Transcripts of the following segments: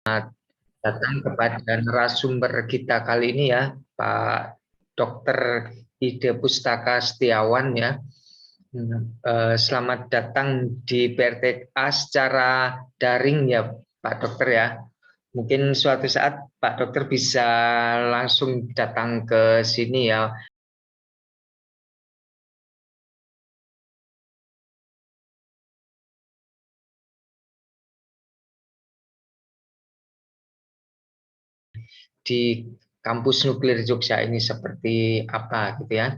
datang kepada narasumber kita kali ini ya, Pak Dr. Ide Pustaka Setiawan ya. Selamat datang di PRTA secara daring ya Pak Dokter ya. Mungkin suatu saat Pak Dokter bisa langsung datang ke sini ya. Di kampus nuklir Jogja ini seperti apa gitu ya.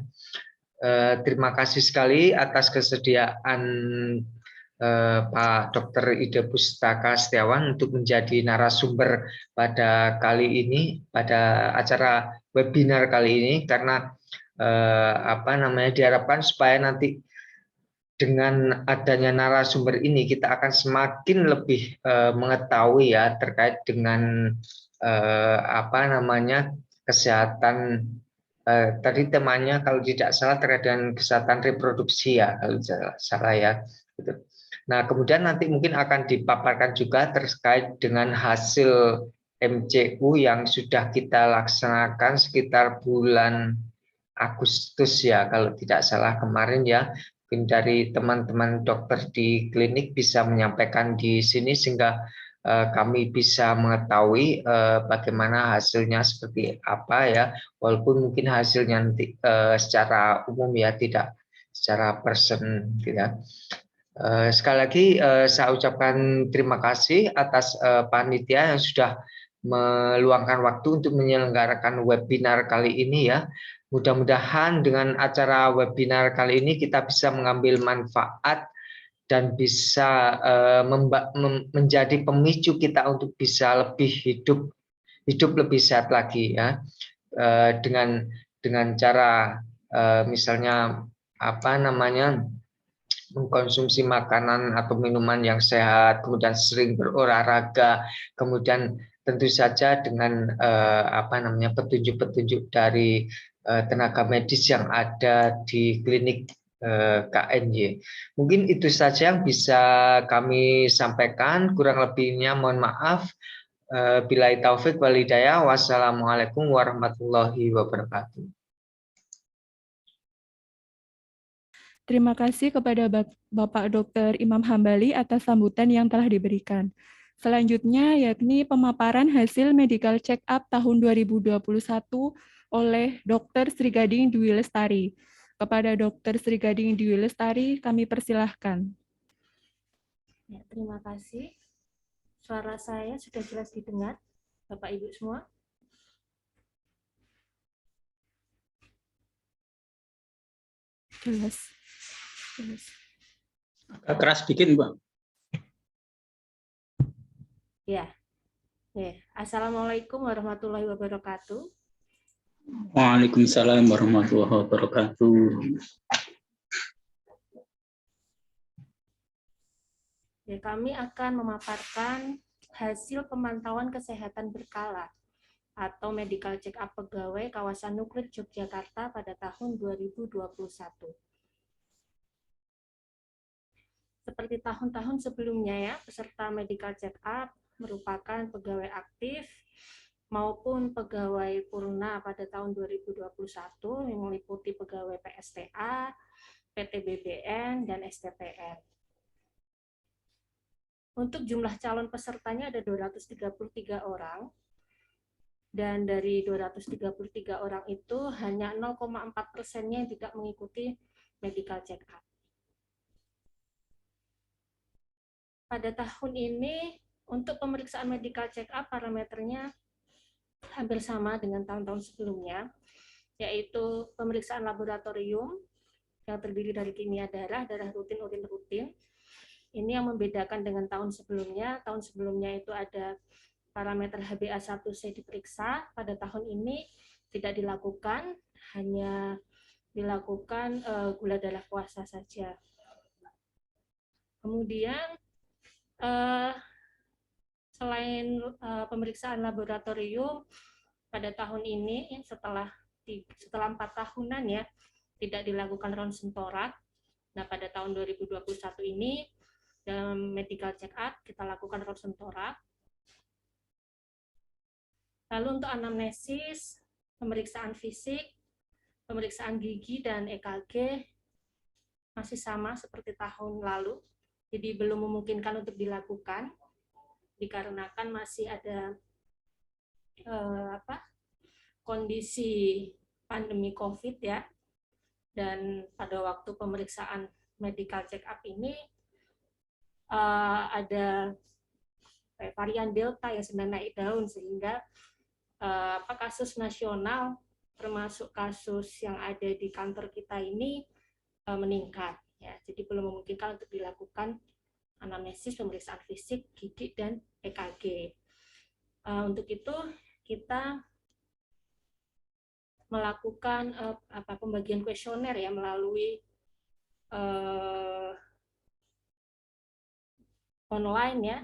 Terima kasih sekali atas kesediaan Pak Dr. Ide Pustaka Setiawan untuk menjadi narasumber pada kali ini, pada acara webinar kali ini, karena diharapkan supaya nanti dengan adanya narasumber ini kita akan semakin lebih mengetahui ya terkait dengan kesehatan. Tadi temanya kalau tidak salah terkait dengan kesehatan reproduksi ya kalau tidak salah ya. Nah kemudian nanti mungkin akan dipaparkan juga terkait dengan hasil MCU yang sudah kita laksanakan sekitar bulan Agustus ya kalau tidak salah kemarin ya. Mungkin dari teman-teman dokter di klinik bisa menyampaikan di sini sehingga kami bisa mengetahui bagaimana hasilnya seperti apa ya, walaupun mungkin hasilnya nanti secara umum ya tidak secara person gitu ya. Sekali lagi saya ucapkan terima kasih atas panitia yang sudah meluangkan waktu untuk menyelenggarakan webinar kali ini ya. Mudah-mudahan dengan acara webinar kali ini kita bisa mengambil manfaat dan bisa menjadi pemicu kita untuk bisa lebih hidup lebih sehat lagi ya, dengan cara misalnya mengkonsumsi makanan atau minuman yang sehat, kemudian sering berolahraga, kemudian tentu saja dengan petunjuk-petunjuk dari tenaga medis yang ada di klinik KNY. Mungkin itu saja yang bisa kami sampaikan, kurang lebihnya mohon maaf. Billahi taufik wal hidayah. Wassalamualaikum warahmatullahi wabarakatuh. Terima kasih kepada Bapak Dr. Imam Hambali atas sambutan yang telah diberikan. Selanjutnya yakni pemaparan hasil medical check-up tahun 2021 oleh Dr. Sri Gading Dwi Lestari. Kepada Dr. Sri Gading Dwi Lestari, kami persilahkan. Ya, terima kasih. Suara saya sudah jelas didengar, Bapak Ibu semua? Jelas. Agak keras bikin, Mbak. Ya. Assalamualaikum warahmatullahi wabarakatuh. Waalaikumsalam warahmatullahi wabarakatuh. Ya, kami akan memaparkan hasil pemantauan kesehatan berkala atau medical check-up pegawai kawasan nuklir Yogyakarta pada tahun 2021. Seperti tahun-tahun sebelumnya ya, peserta medical check-up merupakan pegawai aktif maupun pegawai purna pada tahun 2021 yang meliputi pegawai PSTA, PTBBN, dan STPN. Untuk jumlah calon pesertanya ada 233 orang, dan dari 233 orang itu hanya 0,4%-nya yang tidak mengikuti medical check-up. Pada tahun ini, untuk pemeriksaan medical check-up parameternya hampir sama dengan tahun-tahun sebelumnya, yaitu pemeriksaan laboratorium yang terdiri dari kimia darah rutin, urin rutin. Ini yang membedakan dengan tahun sebelumnya. Tahun sebelumnya itu ada parameter HbA1c diperiksa, pada tahun ini tidak dilakukan, hanya dilakukan gula darah puasa saja. Kemudian selain pemeriksaan laboratorium, pada tahun ini setelah 4 tahunan ya tidak dilakukan ronsen torak. Nah, pada tahun 2021 ini dalam medical check up kita lakukan ronsen torak. Lalu untuk anamnesis, pemeriksaan fisik, pemeriksaan gigi, dan EKG masih sama seperti tahun lalu. Jadi belum memungkinkan untuk dilakukan dikarenakan masih ada kondisi pandemi COVID ya. Dan pada waktu pemeriksaan medical check up ini ada varian Delta yang sedang naik daun, sehingga kasus nasional termasuk kasus yang ada di kantor kita ini meningkat ya. Jadi belum memungkinkan untuk dilakukan anamnesis, pemeriksaan fisik, gigi, dan EKG. Untuk itu kita melakukan pembagian kuesioner ya melalui online ya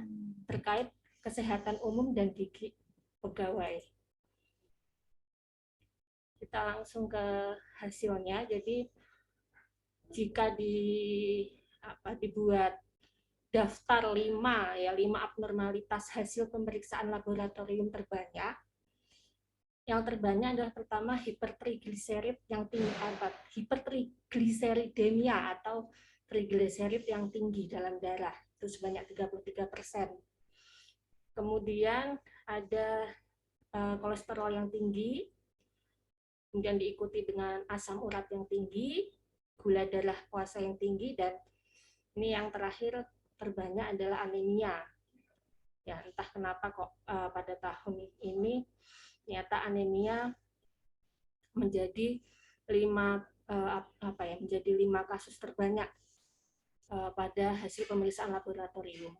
terkait kesehatan umum dan gigi pegawai. Kita langsung ke hasilnya. Jadi jika dibuat daftar 5 abnormalitas hasil pemeriksaan laboratorium terbanyak. Yang terbanyak adalah pertama hipertrigliserid yang tinggi, hipertrigliseridemia atau trigliserid yang tinggi dalam darah, itu sebanyak 33%. Kemudian ada kolesterol yang tinggi, kemudian diikuti dengan asam urat yang tinggi, gula darah puasa yang tinggi, dan ini yang terakhir terbanyak adalah anemia. Ya, entah kenapa kok pada tahun ini ternyata anemia menjadi 5 kasus terbanyak pada hasil pemeriksaan laboratorium.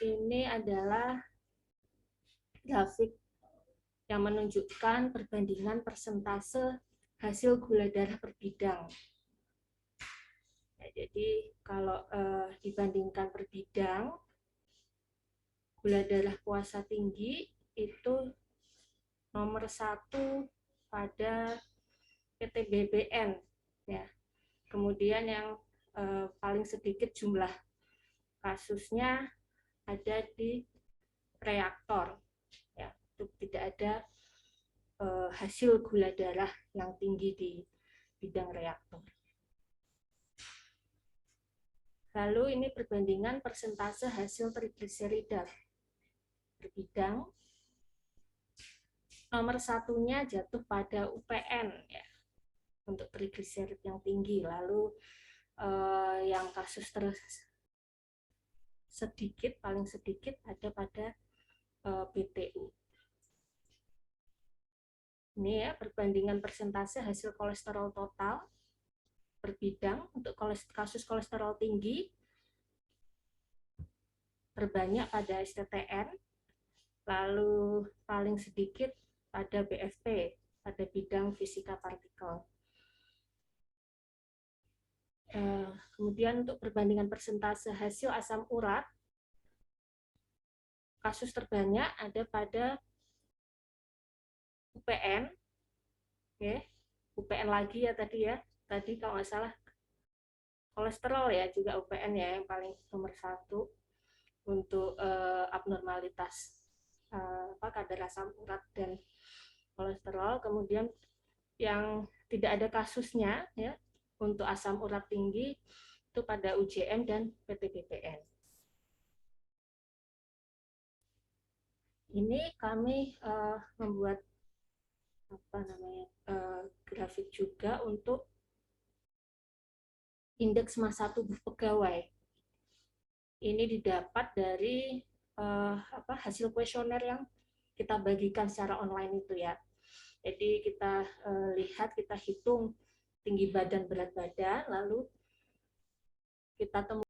Ini adalah grafik yang menunjukkan perbandingan persentase hasil gula darah per bidang. Ya, jadi kalau dibandingkan per bidang, gula darah puasa tinggi itu nomor 1 pada PTBBN. Ya. Kemudian yang paling sedikit jumlah kasusnya ada di reaktor. Ya, itu tidak ada hasil gula darah yang tinggi di bidang reaktor. Lalu ini perbandingan persentase hasil trigliserida per bidang. Nomor 1-nya jatuh pada UPN ya, untuk trigliserid yang tinggi. Lalu yang kasus paling sedikit ada pada BTU. Ini ya perbandingan persentase hasil kolesterol total per bidang. Untuk kasus kolesterol tinggi terbanyak pada STTN, lalu paling sedikit pada BFP, pada bidang fisika partikel. Kemudian untuk perbandingan persentase hasil asam urat, kasus terbanyak ada pada UPN, okay. UPN lagi ya tadi ya, tadi kalau nggak salah kolesterol ya, juga UPN ya yang paling nomor 1 untuk abnormalitas kadar asam urat dan kolesterol. Kemudian yang tidak ada kasusnya ya untuk asam urat tinggi itu pada UJM dan PTBPN. Ini kami membuat grafik juga untuk indeks massa tubuh pegawai. Ini didapat dari hasil kuesioner yang kita bagikan secara online itu ya. Jadi kita lihat, kita hitung tinggi badan, berat badan, lalu kita temukan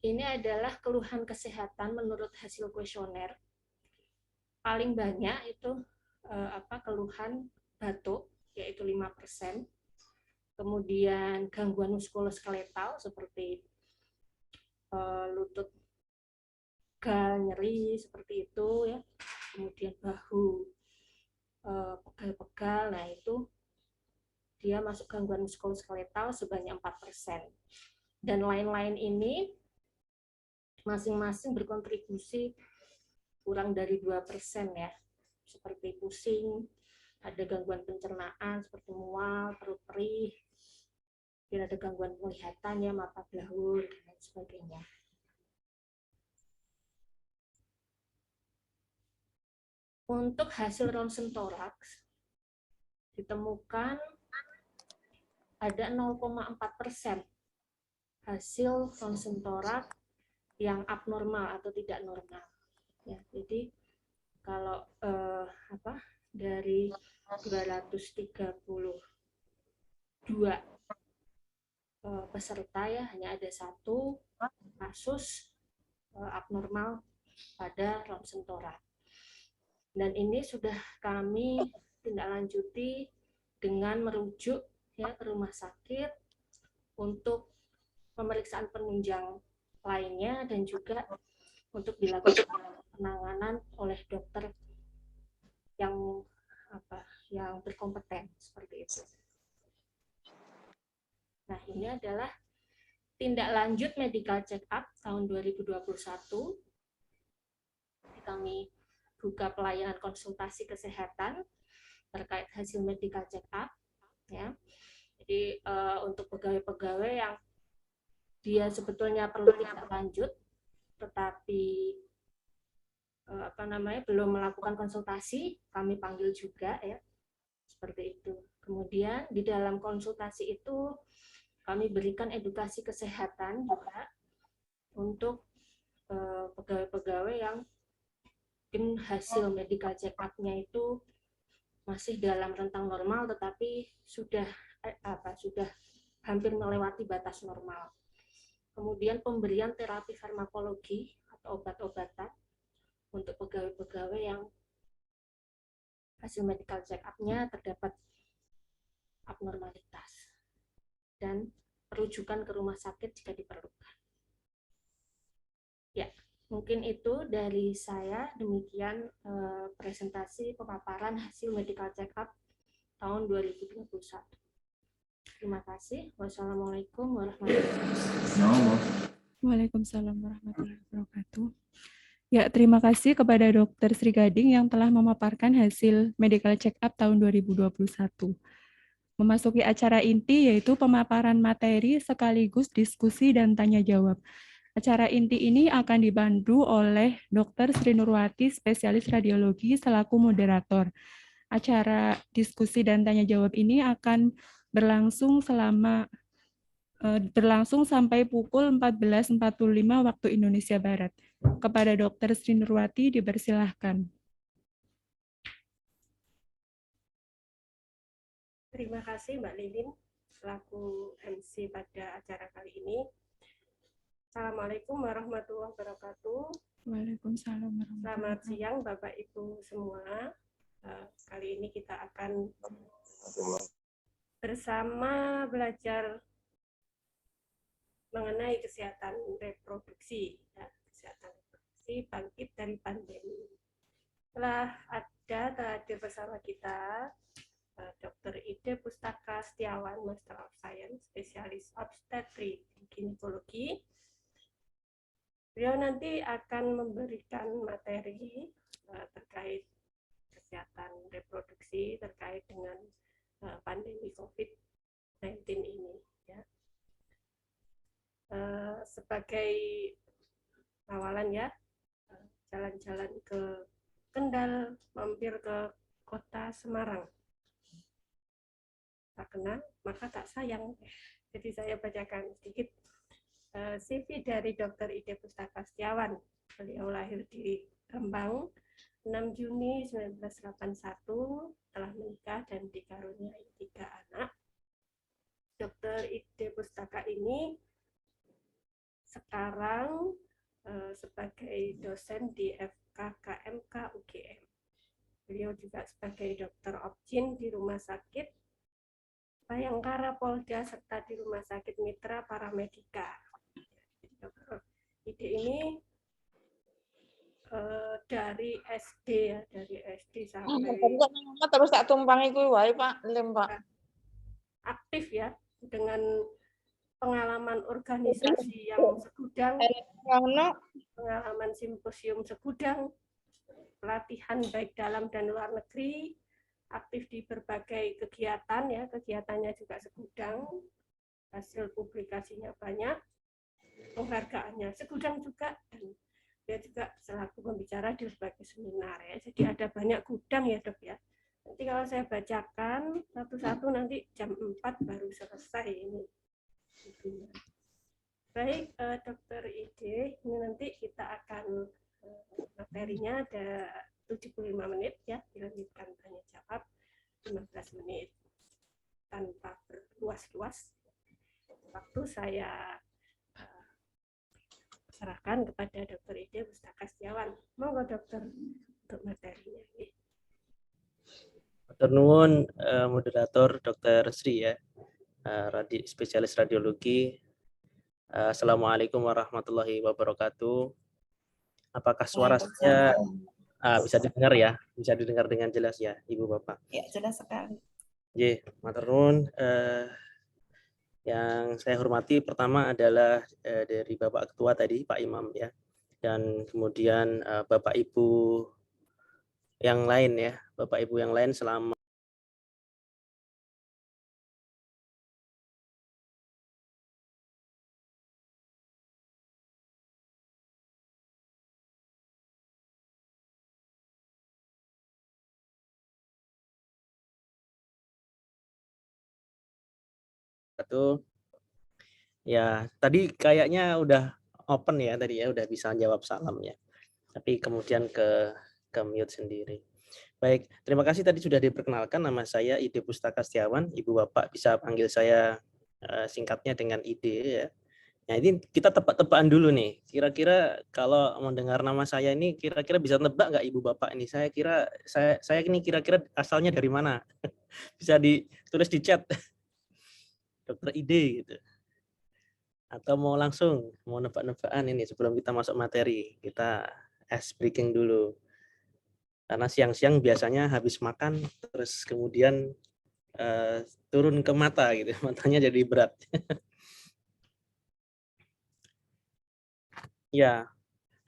ini adalah keluhan kesehatan menurut hasil kuesioner. Paling banyak itu keluhan batuk, yaitu 5%. Kemudian gangguan muskuloskeletal seperti lutut pegal, nyeri seperti itu ya. Kemudian bahu pegal-pegal, nah itu dia masuk gangguan muskuloskeletal sebanyak 4%. Dan lain-lain ini masing-masing berkontribusi kurang dari 2% ya. Seperti pusing, ada gangguan pencernaan seperti mual, perut perih, dan ada gangguan penglihatan ya, mata blahur dan lain sebagainya. Untuk hasil ronsen toraks ditemukan ada 0,4% hasil ronsen toraks yang abnormal atau tidak normal. Ya, jadi kalau dari 232 peserta ya, hanya ada 1 kasus abnormal pada ronsen toraks. Dan ini sudah kami tindak lanjuti dengan merujuk ya ke rumah sakit untuk pemeriksaan penunjang lainnya dan juga untuk dilakukan penanganan oleh dokter yang berkompeten seperti itu. Nah, ini adalah tindak lanjut medical check up tahun 2021. Kami buka pelayanan konsultasi kesehatan terkait hasil medical check up ya. Jadi untuk pegawai-pegawai yang dia sebetulnya perlu tindak lanjut tetapi belum melakukan konsultasi, kami panggil juga ya. Seperti itu. Kemudian di dalam konsultasi itu kami berikan edukasi kesehatan juga untuk pegawai-pegawai yang mungkin hasil medical check up-nya itu masih dalam rentang normal tetapi sudah hampir melewati batas normal. Kemudian pemberian terapi farmakologi atau obat-obatan untuk pegawai-pegawai yang hasil medical check up-nya terdapat abnormalitas dan perujukan ke rumah sakit jika diperlukan. Ya, mungkin itu dari saya. Demikian presentasi pemaparan hasil medical check up tahun 2021. Terima kasih. Wassalamualaikum warahmatullahi wabarakatuh. Waalaikumsalam warahmatullahi wabarakatuh. Ya, terima kasih kepada Dr. Sri Gading yang telah memaparkan hasil medical check up tahun 2021. Memasuki acara inti yaitu pemaparan materi sekaligus diskusi dan tanya jawab. Acara inti ini akan dipandu oleh Dr. Sri Nurwati, spesialis radiologi selaku moderator. Acara diskusi dan tanya jawab ini akan berlangsung sampai pukul 14.45 waktu Indonesia Barat. Kepada Dr. Sri Nurwati dipersilahkan. Terima kasih Mbak Lilin selaku MC pada acara kali ini. Assalamualaikum warahmatullahi wabarakatuh. Waalaikumsalam warahmatullahi wabarakatuh. Selamat siang Bapak Ibu semua. Kali ini kita akan bersama belajar mengenai kesehatan reproduksi, ya, kesehatan reproduksi bangkit dari pandemi. Telah hadir bersama kita Dr. Ide Pustaka Setiawan, Master of Science, spesialis obstetrik ginekologi. Beliau nanti akan memberikan materi terkait kesehatan reproduksi terkait dengan pandemi COVID-19 ini. Ya. Sebagai awalan ya, jalan-jalan ke Kendal, mampir ke kota Semarang. Tak kenal, maka tak sayang. Jadi saya bacakan sedikit CV dari Dr. Ide Pustaka Setiawan. Beliau lahir di Rembang 6 Juni 1981, telah menikah dan dikaruniai 3 anak. Dr. Ide Pustaka ini sekarang sebagai dosen di FKKMK UGM. Beliau juga sebagai dokter opjin di Rumah Sakit Bayangkara Polda serta di Rumah Sakit Mitra Paramedika. Ide ini dari SD ya, dari SD sampai terus tak tumpangi kuwi wae Pak, lem Pak. Aktif ya dengan pengalaman organisasi yang segudang, pengalaman simposium segudang, pelatihan baik dalam dan luar negeri, aktif di berbagai kegiatan ya, kegiatannya juga segudang, hasil publikasinya banyak, penghargaannya segudang juga, dan dia juga selaku pembicara di berbagai seminar ya. Jadi ada banyak gudang ya Dok ya. Nanti kalau saya bacakan satu-satu nanti jam 4 baru selesai ini. Baik, Dokter Ide, ini nanti kita akan materinya ada 75 menit ya, dilanjutkan tanya jawab 15 menit tanpa berluas-luas. Waktu saya serahkan kepada Dokter Ide Pustaka Setiawan. Monggo Dokter untuk materinya. Matur nuwun moderator Dr. Sri ya, spesialis radiologi. Assalamualaikum warahmatullahi wabarakatuh. Apakah suara saya bisa didengar ya? Bisa didengar dengan jelas ya, Ibu Bapak? Ya, jelas sekali. Matur nuwun. Yang saya hormati pertama adalah dari Bapak Ketua tadi, Pak Imam ya, dan kemudian Bapak Ibu yang lain ya, Bapak Ibu yang lain selama itu ya, tadi kayaknya udah open ya tadi ya, udah bisa jawab salam ya. Tapi kemudian ke mute sendiri. Baik, terima kasih tadi sudah diperkenalkan, nama saya Ide Pustaka Setiawan. Ibu Bapak bisa panggil saya singkatnya dengan Ide ya. Nah, ini kita tebak-tebakan dulu nih. Kira-kira kalau mendengar nama saya ini kira-kira bisa nebak nggak Ibu Bapak ini? Saya kira saya ini kira-kira asalnya dari mana? Bisa ditulis di chat. Dokter Ide gitu. Atau mau langsung mau nebak-nebakan ini sebelum kita masuk materi, kita ice breaking dulu. Karena siang-siang biasanya habis makan terus kemudian turun ke mata gitu, matanya jadi berat. Ya,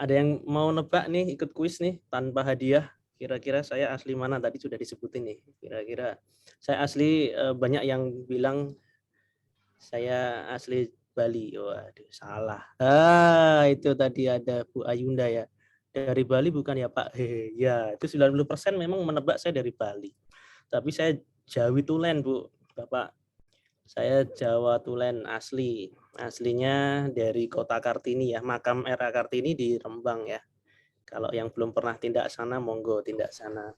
ada yang mau nebak nih, ikut kuis nih tanpa hadiah. Kira-kira saya asli mana, tadi sudah disebutin nih. Kira-kira saya asli, banyak yang bilang saya asli Bali. Waduh, salah. Itu tadi ada Bu Ayunda ya. Dari Bali bukan ya Pak? Ya, itu 90% memang menebak saya dari Bali. Tapi saya Jawi Tulen, Bu, Bapak. Saya Jawa Tulen asli. Aslinya dari Kota Kartini ya, makam R.A. Kartini di Rembang ya. Kalau yang belum pernah tindak sana, monggo tindak sana.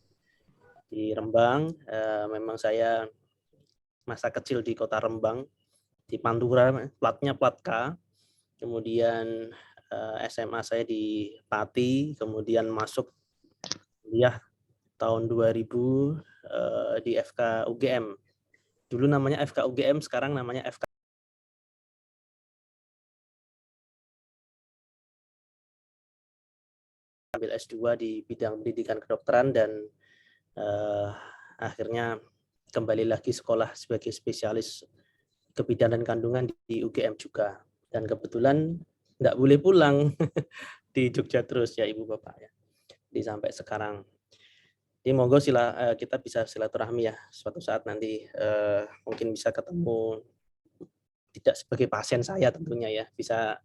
Di Rembang, memang saya masa kecil di Kota Rembang, di Pantura, platnya plat K. Kemudian SMA saya di Pati, kemudian masuk kuliah tahun 2000 di FK UGM. Dulu namanya FK UGM, sekarang namanya FK. Ambil S2 di bidang pendidikan kedokteran dan akhirnya kembali lagi sekolah sebagai spesialis kebidanan kandungan di UGM juga. Dan kebetulan nggak boleh pulang di Jogja terus ya Ibu Bapak ya. Di sampai sekarang. Jadi monggo kita bisa silaturahmi ya suatu saat nanti, mungkin bisa ketemu tidak sebagai pasien saya tentunya ya, bisa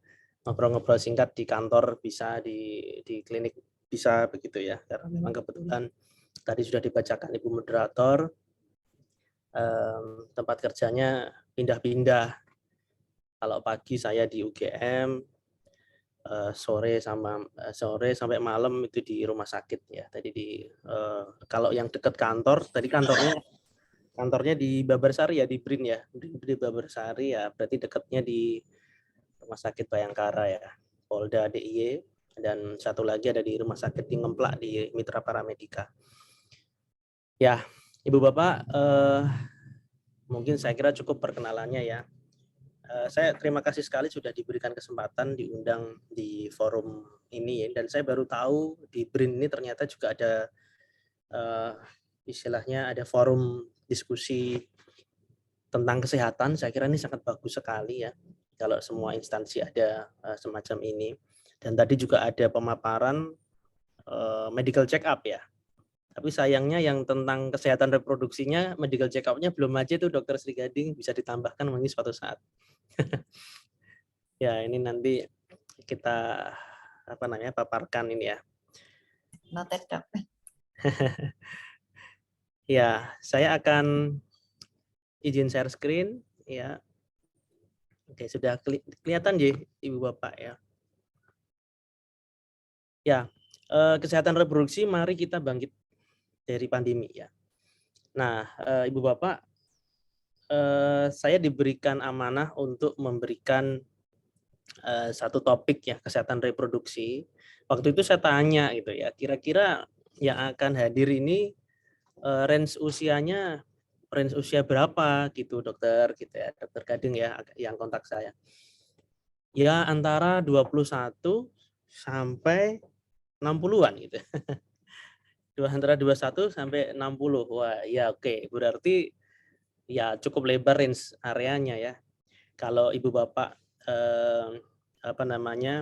ngobrol-ngobrol singkat di kantor, bisa di klinik, bisa begitu ya, karena memang kebetulan tadi sudah dibacakan Ibu moderator, tempat kerjanya pindah-pindah. Kalau pagi saya di UGM, sore sampai malam itu di rumah sakit ya. Tadi kalau yang dekat kantor, tadi kantornya di Babarsari ya, di BRIN ya, di Babarsari ya, berarti dekatnya di Rumah Sakit Bayangkara ya, Polda DIY, dan satu lagi ada di Rumah Sakit di Ngemplak di Mitra Paramedika. Ya, Ibu Bapak, mungkin saya kira cukup perkenalannya ya. Saya terima kasih sekali sudah diberikan kesempatan diundang di forum ini ya. Dan saya baru tahu di BRIN ini ternyata juga ada istilahnya ada forum diskusi tentang kesehatan. Saya kira ini sangat bagus sekali ya kalau semua instansi ada semacam ini. Dan tadi juga ada pemaparan medical check up ya. Tapi sayangnya yang tentang kesehatan reproduksinya, medical check up-nya belum aja tuh Dokter Sri Gading, bisa ditambahkan mungkin suatu saat. Ya, ini nanti kita paparkan ini ya. Noted, Dok. Ya, saya akan izin share screen ya. Oke, sudah kelihatan ya Ibu Bapak ya. Ya, kesehatan reproduksi mari kita bangkit dari pandemi ya. Nah, Ibu Bapak, saya diberikan amanah untuk memberikan satu topik ya, kesehatan reproduksi. Waktu itu saya tanya gitu ya, kira-kira yang akan hadir ini range usia berapa gitu dokter gitu ya, Dokter Gading ya yang kontak saya. Ya antara 21 sampai 60-an gitu. Antara 21 sampai 60. Wah, ya oke. Berarti ya cukup lebar range areanya ya. Kalau Ibu Bapak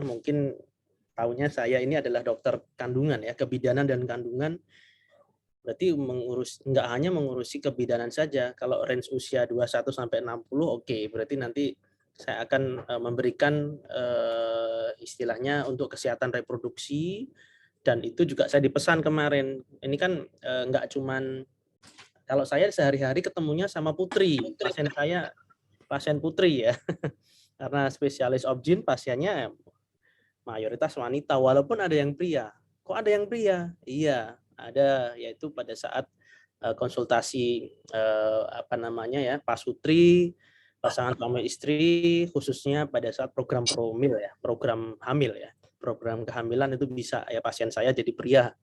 mungkin tahunya saya ini adalah dokter kandungan ya, kebidanan dan kandungan. Berarti nggak hanya mengurusi kebidanan saja. Kalau range usia 21 sampai 60 oke, berarti nanti saya akan memberikan istilahnya untuk kesehatan reproduksi. Dan itu juga saya dipesan kemarin. Ini kan nggak cuman, kalau saya sehari-hari ketemunya sama Putri, pasien saya pasien Putri ya. Karena spesialis obgyn pasiennya mayoritas wanita, walaupun ada yang pria. Kok ada yang pria? Iya, ada, yaitu pada saat konsultasi Pak Sutri, pasangan suami istri, khususnya pada saat program promil ya, program hamil ya. Program kehamilan itu bisa ya, pasien saya jadi pria,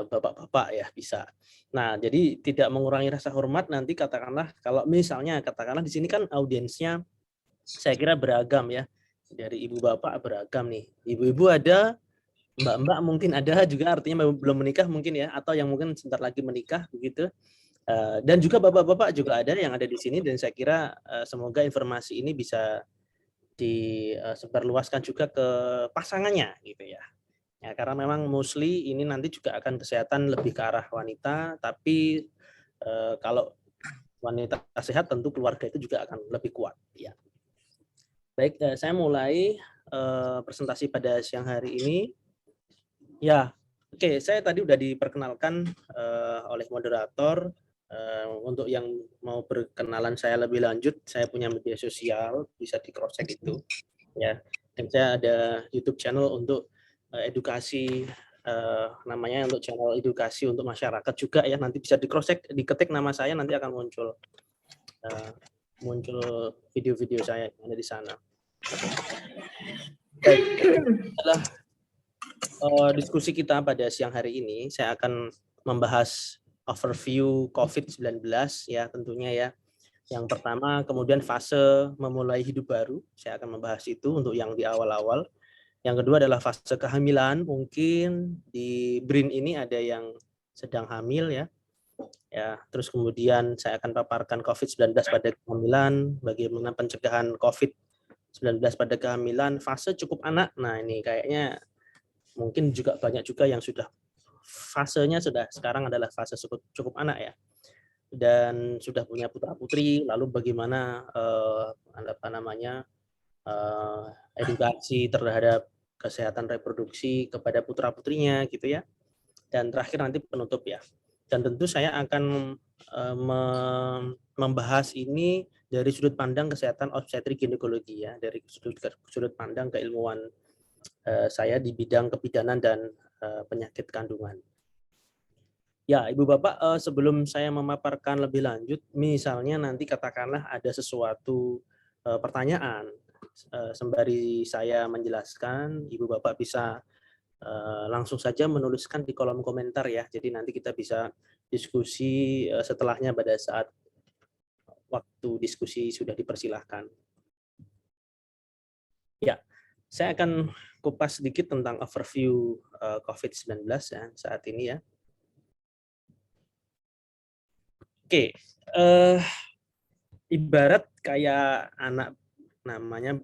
bapak-bapak ya bisa. Nah, jadi tidak mengurangi rasa hormat nanti katakanlah kalau misalnya katakanlah di sini kan audiensnya saya kira beragam ya. Dari ibu bapak beragam nih. Ibu-ibu ada, mbak-mbak mungkin ada juga, artinya belum menikah mungkin ya, atau yang mungkin sebentar lagi menikah begitu. Dan juga bapak-bapak juga ada yang ada di sini, dan saya kira semoga informasi ini bisa disebarluaskan juga ke pasangannya gitu ya. Ya, karena memang mostly ini nanti juga akan kesehatan lebih ke arah wanita, tapi kalau wanita sehat tentu keluarga itu juga akan lebih kuat ya. Baik, saya mulai presentasi pada siang hari ini. Ya, oke, saya tadi udah diperkenalkan oleh moderator. Untuk yang mau berkenalan saya lebih lanjut, saya punya media sosial, bisa di cross check itu ya. Dan saya ada YouTube channel untuk edukasi, namanya untuk channel edukasi untuk masyarakat juga ya. Nanti bisa di cross check, diketik nama saya, nanti akan muncul video-video saya yang ada di sana. Baik, adalah diskusi kita pada siang hari ini. Saya akan membahas overview COVID-19 ya tentunya ya. Yang pertama, kemudian fase memulai hidup baru. Saya akan membahas itu untuk yang di awal-awal. Yang kedua adalah fase kehamilan. Mungkin di BRIN ini ada yang sedang hamil ya. Ya, terus kemudian saya akan paparkan COVID-19 pada kehamilan, bagaimana pencegahan COVID-19 pada kehamilan, fase cukup anak. Nah, ini kayaknya mungkin juga banyak juga yang sudah fasenya sudah sekarang adalah fase cukup anak ya, dan sudah punya putra-putri. Lalu bagaimana edukasi terhadap kesehatan reproduksi kepada putra-putrinya gitu ya. Dan terakhir nanti penutup ya. Dan tentu saya akan membahas ini dari sudut pandang kesehatan obstetrik ginekologi ya, dari sudut pandang keilmuan saya di bidang kebidanan dan penyakit kandungan. Ya, Ibu Bapak, sebelum saya memaparkan lebih lanjut, misalnya nanti katakanlah ada sesuatu pertanyaan sembari saya menjelaskan, Ibu Bapak bisa langsung saja menuliskan di kolom komentar ya. Jadi nanti kita bisa diskusi setelahnya pada saat waktu diskusi sudah dipersilahkan. Ya, saya akan kupas sedikit tentang overview COVID-19 ya, saat ini ya. Oke, ibarat kayak anak namanya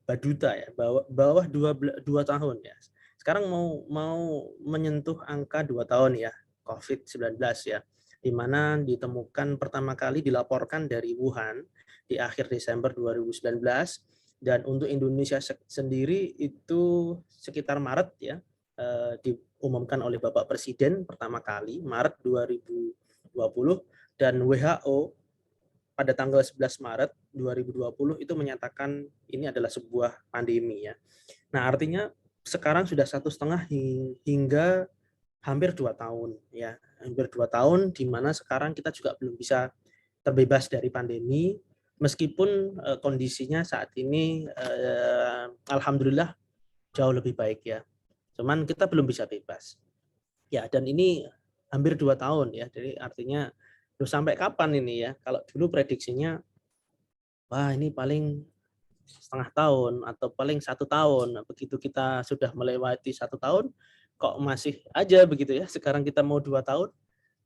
Baduta ya, bawah 2 tahun ya. Sekarang mau menyentuh angka 2 tahun ya, COVID-19 ya, di mana ditemukan pertama kali dilaporkan dari Wuhan di akhir Desember 2019, dan untuk Indonesia sendiri itu sekitar Maret ya, diumumkan oleh Bapak Presiden pertama kali Maret 2020, dan WHO pada tanggal 11 Maret 2020 itu menyatakan ini adalah sebuah pandemi ya. Nah, artinya sekarang sudah 1,5 hingga hampir 2 tahun ya. Hampir 2 tahun di mana sekarang kita juga belum bisa terbebas dari pandemi, meskipun kondisinya saat ini alhamdulillah jauh lebih baik ya. Cuman kita belum bisa bebas. Ya, dan ini hampir 2 tahun ya. Jadi artinya sampai kapan ini ya? Kalau dulu prediksinya, wah ini paling setengah tahun atau paling 1 tahun. Begitu kita sudah melewati 1 tahun, kok masih aja begitu ya? Sekarang kita mau 2 tahun,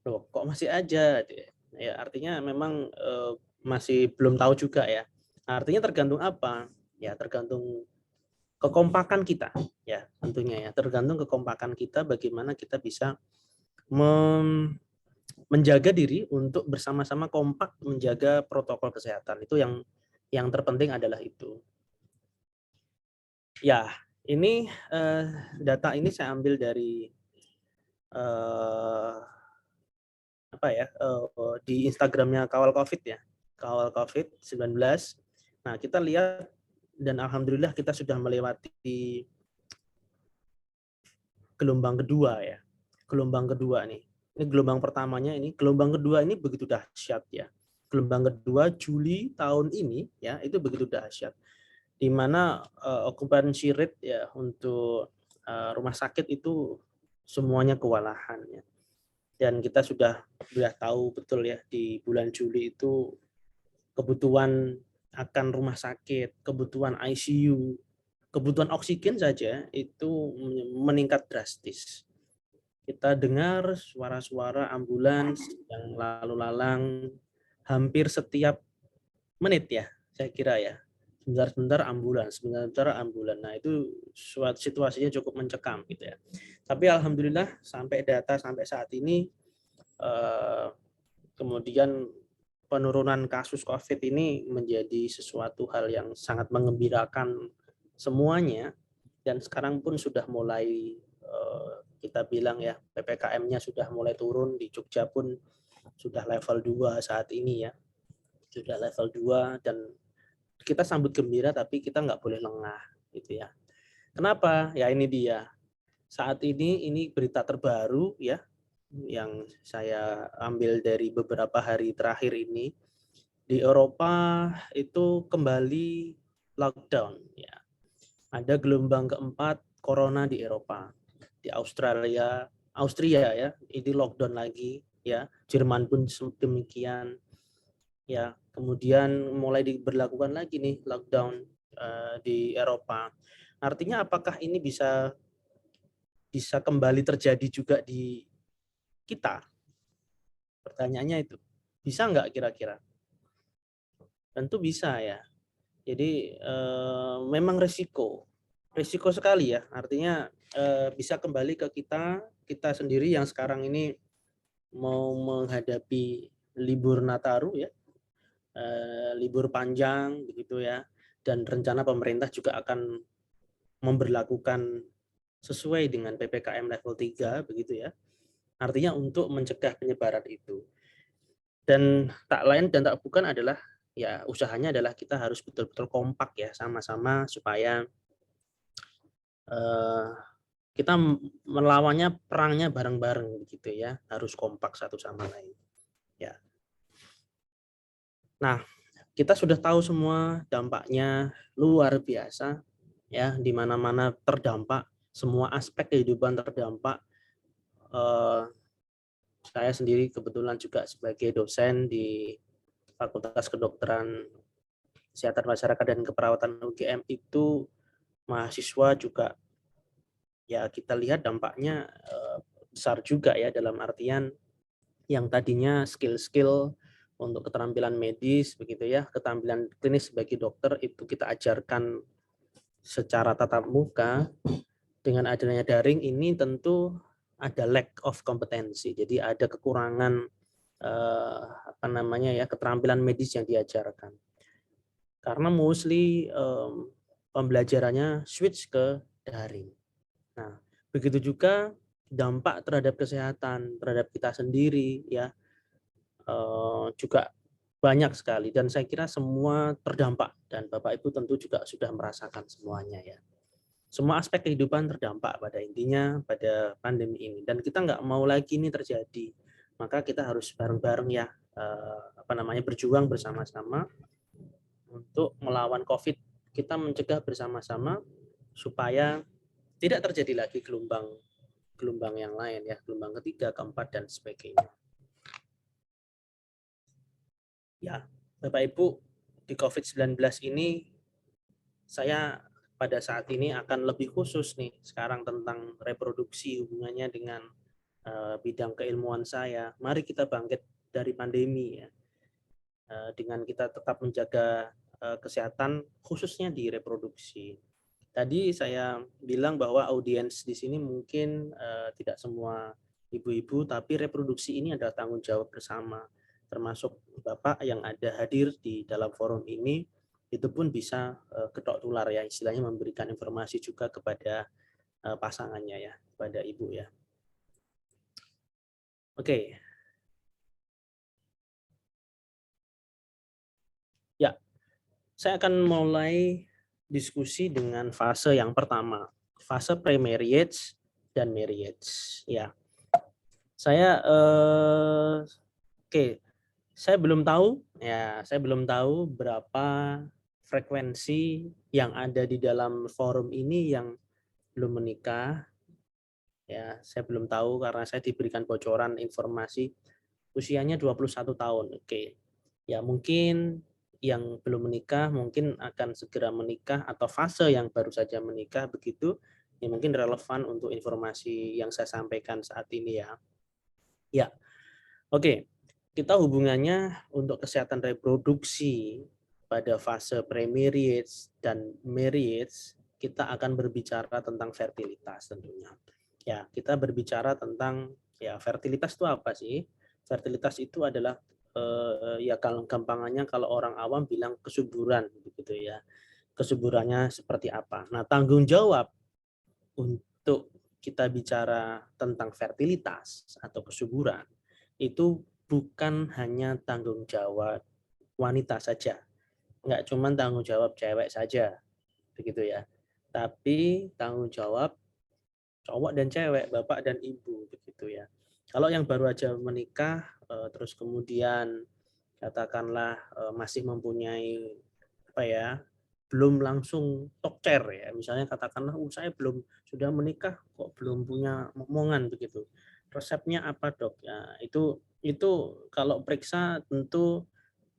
loh kok masih aja? Ya artinya memang masih belum tahu juga ya. Artinya tergantung apa? Ya tergantung kekompakan kita ya tentunya ya. Tergantung kekompakan kita bagaimana kita bisa menjaga diri untuk bersama-sama kompak menjaga protokol kesehatan. Itu yang terpenting adalah itu. Ya, ini data ini saya ambil dari di Instagramnya Kawal Covid ya, Kawal COVID-19. Nah, kita lihat dan alhamdulillah kita sudah melewati gelombang kedua ya. Gelombang kedua nih. Ini gelombang pertamanya ini, gelombang kedua ini begitu dahsyat ya. Gelombang kedua Juli tahun ini ya, itu begitu dahsyat. Di mana occupancy rate ya untuk rumah sakit itu semuanya kewalahan ya. Dan kita sudah tahu betul ya di bulan Juli itu kebutuhan akan rumah sakit, kebutuhan ICU, kebutuhan oksigen saja itu meningkat drastis. Kita dengar suara-suara ambulans yang lalu lalang hampir setiap menit ya, saya kira ya. Sebentar-sebentar ambulans, sebentar-sebentar ambulans. Nah, itu suatu situasinya cukup mencekam gitu ya. Tapi alhamdulillah sampai data sampai saat ini kemudian penurunan kasus COVID ini menjadi sesuatu hal yang sangat mengembirakan semuanya, dan sekarang pun sudah mulai kita bilang ya PPKM-nya sudah mulai turun. Di Jogja pun sudah level 2 saat ini ya, sudah level 2, dan kita sambut gembira tapi kita nggak boleh lengah gitu ya. Kenapa? Ya ini dia. Saat ini berita terbaru ya yang saya ambil dari beberapa hari terakhir ini. Di Eropa itu kembali lockdown ya. Ada gelombang keempat corona di Eropa. Di Austria ya, ini lockdown lagi ya. Jerman pun demikian ya. Kemudian mulai diberlakukan lagi nih lockdown di Eropa. Artinya apakah ini bisa kembali terjadi juga di kita? Pertanyaannya itu, bisa nggak kira-kira? Tentu bisa ya. Jadi memang risiko sekali ya. Artinya bisa kembali ke kita sendiri yang sekarang ini mau menghadapi libur Nataru ya, libur panjang begitu ya, dan rencana pemerintah juga akan memberlakukan sesuai dengan PPKM level 3 begitu ya. Artinya untuk mencegah penyebaran itu. Dan tak lain dan tak bukan adalah ya usahanya adalah kita harus betul-betul kompak ya sama-sama supaya kita melawannya, perangnya bareng-bareng begitu ya, harus kompak satu sama lain ya. Nah, kita sudah tahu semua dampaknya luar biasa, ya, di mana-mana terdampak, semua aspek kehidupan terdampak. Saya sendiri kebetulan juga sebagai dosen di Fakultas Kedokteran Kesehatan Masyarakat dan Keperawatan UGM itu, mahasiswa juga ya kita lihat dampaknya besar juga ya, dalam artian yang tadinya skill-skill untuk keterampilan medis begitu ya, keterampilan klinis sebagai dokter itu kita ajarkan secara tatap muka. Dengan adanya daring ini tentu ada lack of kompetensi, jadi ada kekurangan keterampilan medis yang diajarkan karena mostly pembelajarannya switch ke daring. Nah, begitu juga dampak terhadap kesehatan, terhadap kita sendiri ya, juga banyak sekali, dan saya kira semua terdampak, dan Bapak Ibu tentu juga sudah merasakan semuanya ya. Semua aspek kehidupan terdampak pada intinya pada pandemi ini, dan kita nggak mau lagi ini terjadi. Maka kita harus bareng-bareng ya, berjuang bersama-sama untuk melawan COVID. Kita mencegah bersama-sama supaya tidak terjadi lagi gelombang yang lain ya, gelombang ketiga, keempat, dan sebagainya. Ya, Bapak Ibu, di COVID-19 ini saya pada saat ini akan lebih khusus nih sekarang tentang reproduksi, hubungannya dengan bidang keilmuan saya. Mari kita bangkit dari pandemi ya, dengan kita tetap menjaga kesehatan khususnya di reproduksi. Tadi saya bilang bahwa audiens di sini mungkin tidak semua ibu-ibu, tapi reproduksi ini adalah tanggung jawab bersama, termasuk Bapak yang ada hadir di dalam forum ini, itu pun bisa ketok tular ya, istilahnya memberikan informasi juga kepada pasangannya ya, kepada ibu ya. Oke. Ya, saya akan mulai diskusi dengan fase yang pertama, fase pre-marriage dan marriage. Ya, saya saya belum tahu berapa frekuensi yang ada di dalam forum ini yang belum menikah. Ya, saya belum tahu karena saya diberikan bocoran informasi usianya 21 tahun. Oke. Ya, mungkin yang belum menikah mungkin akan segera menikah atau fase yang baru saja menikah begitu. Ya, mungkin relevan untuk informasi yang saya sampaikan saat ini ya. Ya. Oke. Kita hubungannya untuk kesehatan reproduksi pada fase pre-marriage dan marriage, kita akan berbicara tentang fertilitas tentunya. Ya, kita berbicara tentang ya fertilitas itu apa sih? Fertilitas itu adalah ya kalau gampangannya kalau orang awam bilang kesuburan begitu ya. Kesuburannya seperti apa? Nah, tanggung jawab untuk kita bicara tentang fertilitas atau kesuburan itu bukan hanya tanggung jawab wanita saja. Enggak cuma tanggung jawab cewek saja. Begitu ya. Tapi tanggung jawab cowok dan cewek, bapak dan ibu begitu ya. Kalau yang baru aja menikah terus kemudian katakanlah masih mempunyai belum langsung tokcer ya. Misalnya katakanlah saya sudah menikah kok belum punya momongan begitu. Resepnya apa, Dok? Ya, itu kalau periksa tentu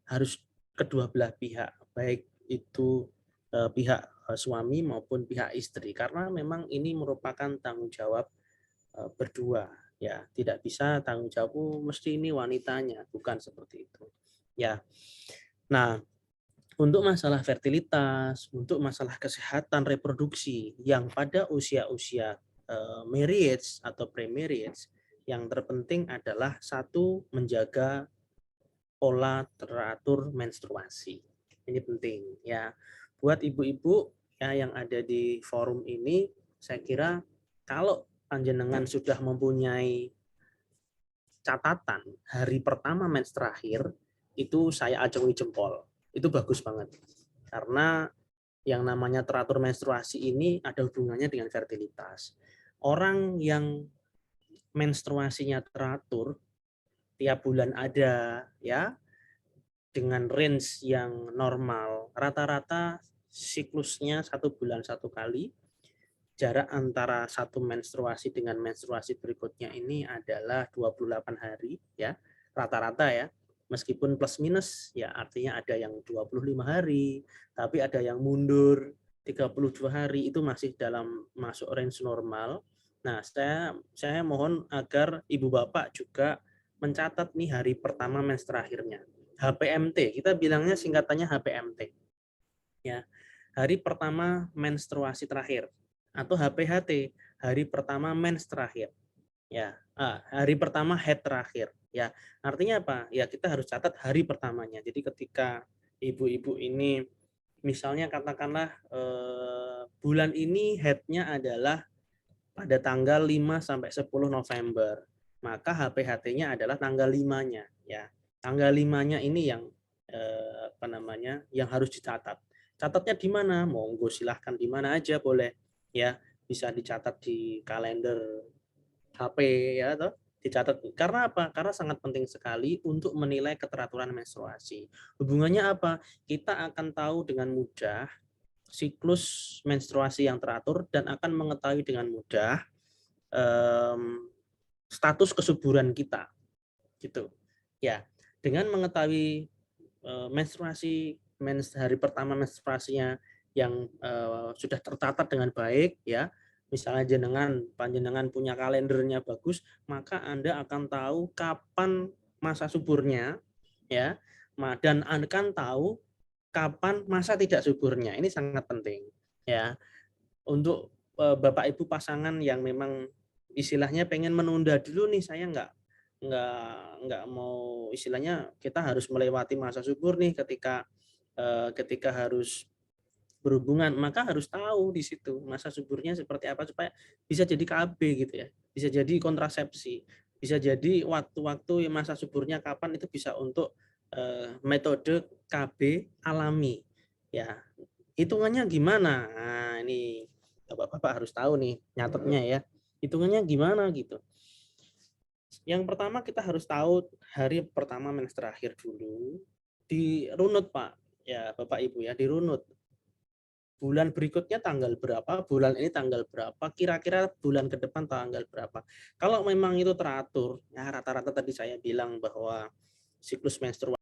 harus kedua belah pihak, baik itu pihak suami maupun pihak istri, karena memang ini merupakan tanggung jawab berdua ya, tidak bisa tanggung jawab mesti ini wanitanya, bukan seperti itu ya. Nah, untuk masalah fertilitas, untuk masalah kesehatan reproduksi yang pada usia-usia marriage atau pre-marriage, yang terpenting adalah satu, menjaga pola teratur menstruasi. Ini penting ya. Buat ibu-ibu ya yang ada di forum ini, saya kira kalau panjenengan sudah mempunyai catatan hari pertama mens terakhir, itu saya acungi jempol. Itu bagus banget. Karena yang namanya teratur menstruasi ini ada hubungannya dengan fertilitas. Orang yang menstruasinya teratur, tiap bulan ada ya, dengan range yang normal, rata-rata siklusnya 1 bulan 1 kali. Jarak antara satu menstruasi dengan menstruasi berikutnya ini adalah 28 hari ya, rata-rata ya. Meskipun plus minus ya, artinya ada yang 25 hari, tapi ada yang mundur 32 hari, itu masih dalam masuk range normal. Nah, saya mohon agar Ibu Bapak juga mencatat nih hari pertama mens terakhirnya. HPMT, kita bilangnya singkatannya HPMT. Ya. Hari pertama menstruasi terakhir, atau HPHT, hari pertama mens terakhir. Ya, hari pertama head terakhir. Ya, artinya apa? Ya, kita harus catat hari pertamanya. Jadi ketika ibu-ibu ini misalnya katakanlah bulan ini headnya adalah pada tanggal 5 sampai 10 November, maka HPHT-nya adalah tanggal 5-nya ya. Tanggal 5-nya ini yang yang harus dicatat. Catatnya di mana? Monggo silahkan di mana aja boleh ya, bisa dicatat di kalender HP ya, atau dicatat. Karena apa? Karena sangat penting sekali untuk menilai keteraturan menstruasi. Hubungannya apa? Kita akan tahu dengan mudah siklus menstruasi yang teratur dan akan mengetahui dengan mudah status kesuburan kita, gitu ya. Dengan mengetahui hari pertama menstruasinya yang sudah tercatat dengan baik ya, misalnya panjenengan punya kalendernya bagus, maka Anda akan tahu kapan masa suburnya ya, dan akan tahu kapan masa tidak suburnya. Ini sangat penting ya, untuk Bapak Ibu pasangan yang memang istilahnya pengen menunda dulu nih, saya nggak mau, istilahnya kita harus melewati masa subur nih ketika harus berhubungan, maka harus tahu di situ masa suburnya seperti apa, supaya bisa jadi KB gitu ya, bisa jadi kontrasepsi, bisa jadi waktu-waktu masa suburnya kapan, itu bisa untuk metode KB alami ya. Hitungannya gimana? Nah, ini Bapak-bapak harus tahu nih, nyatetnya ya. Hitungannya gimana gitu. Yang pertama kita harus tahu hari pertama mens terakhir dulu. Dirunut Pak, ya Bapak Ibu ya, dirunut. Bulan berikutnya tanggal berapa, bulan ini tanggal berapa, kira-kira bulan ke depan tanggal berapa. Kalau memang itu teratur, ya rata-rata tadi saya bilang bahwa siklus menstruasi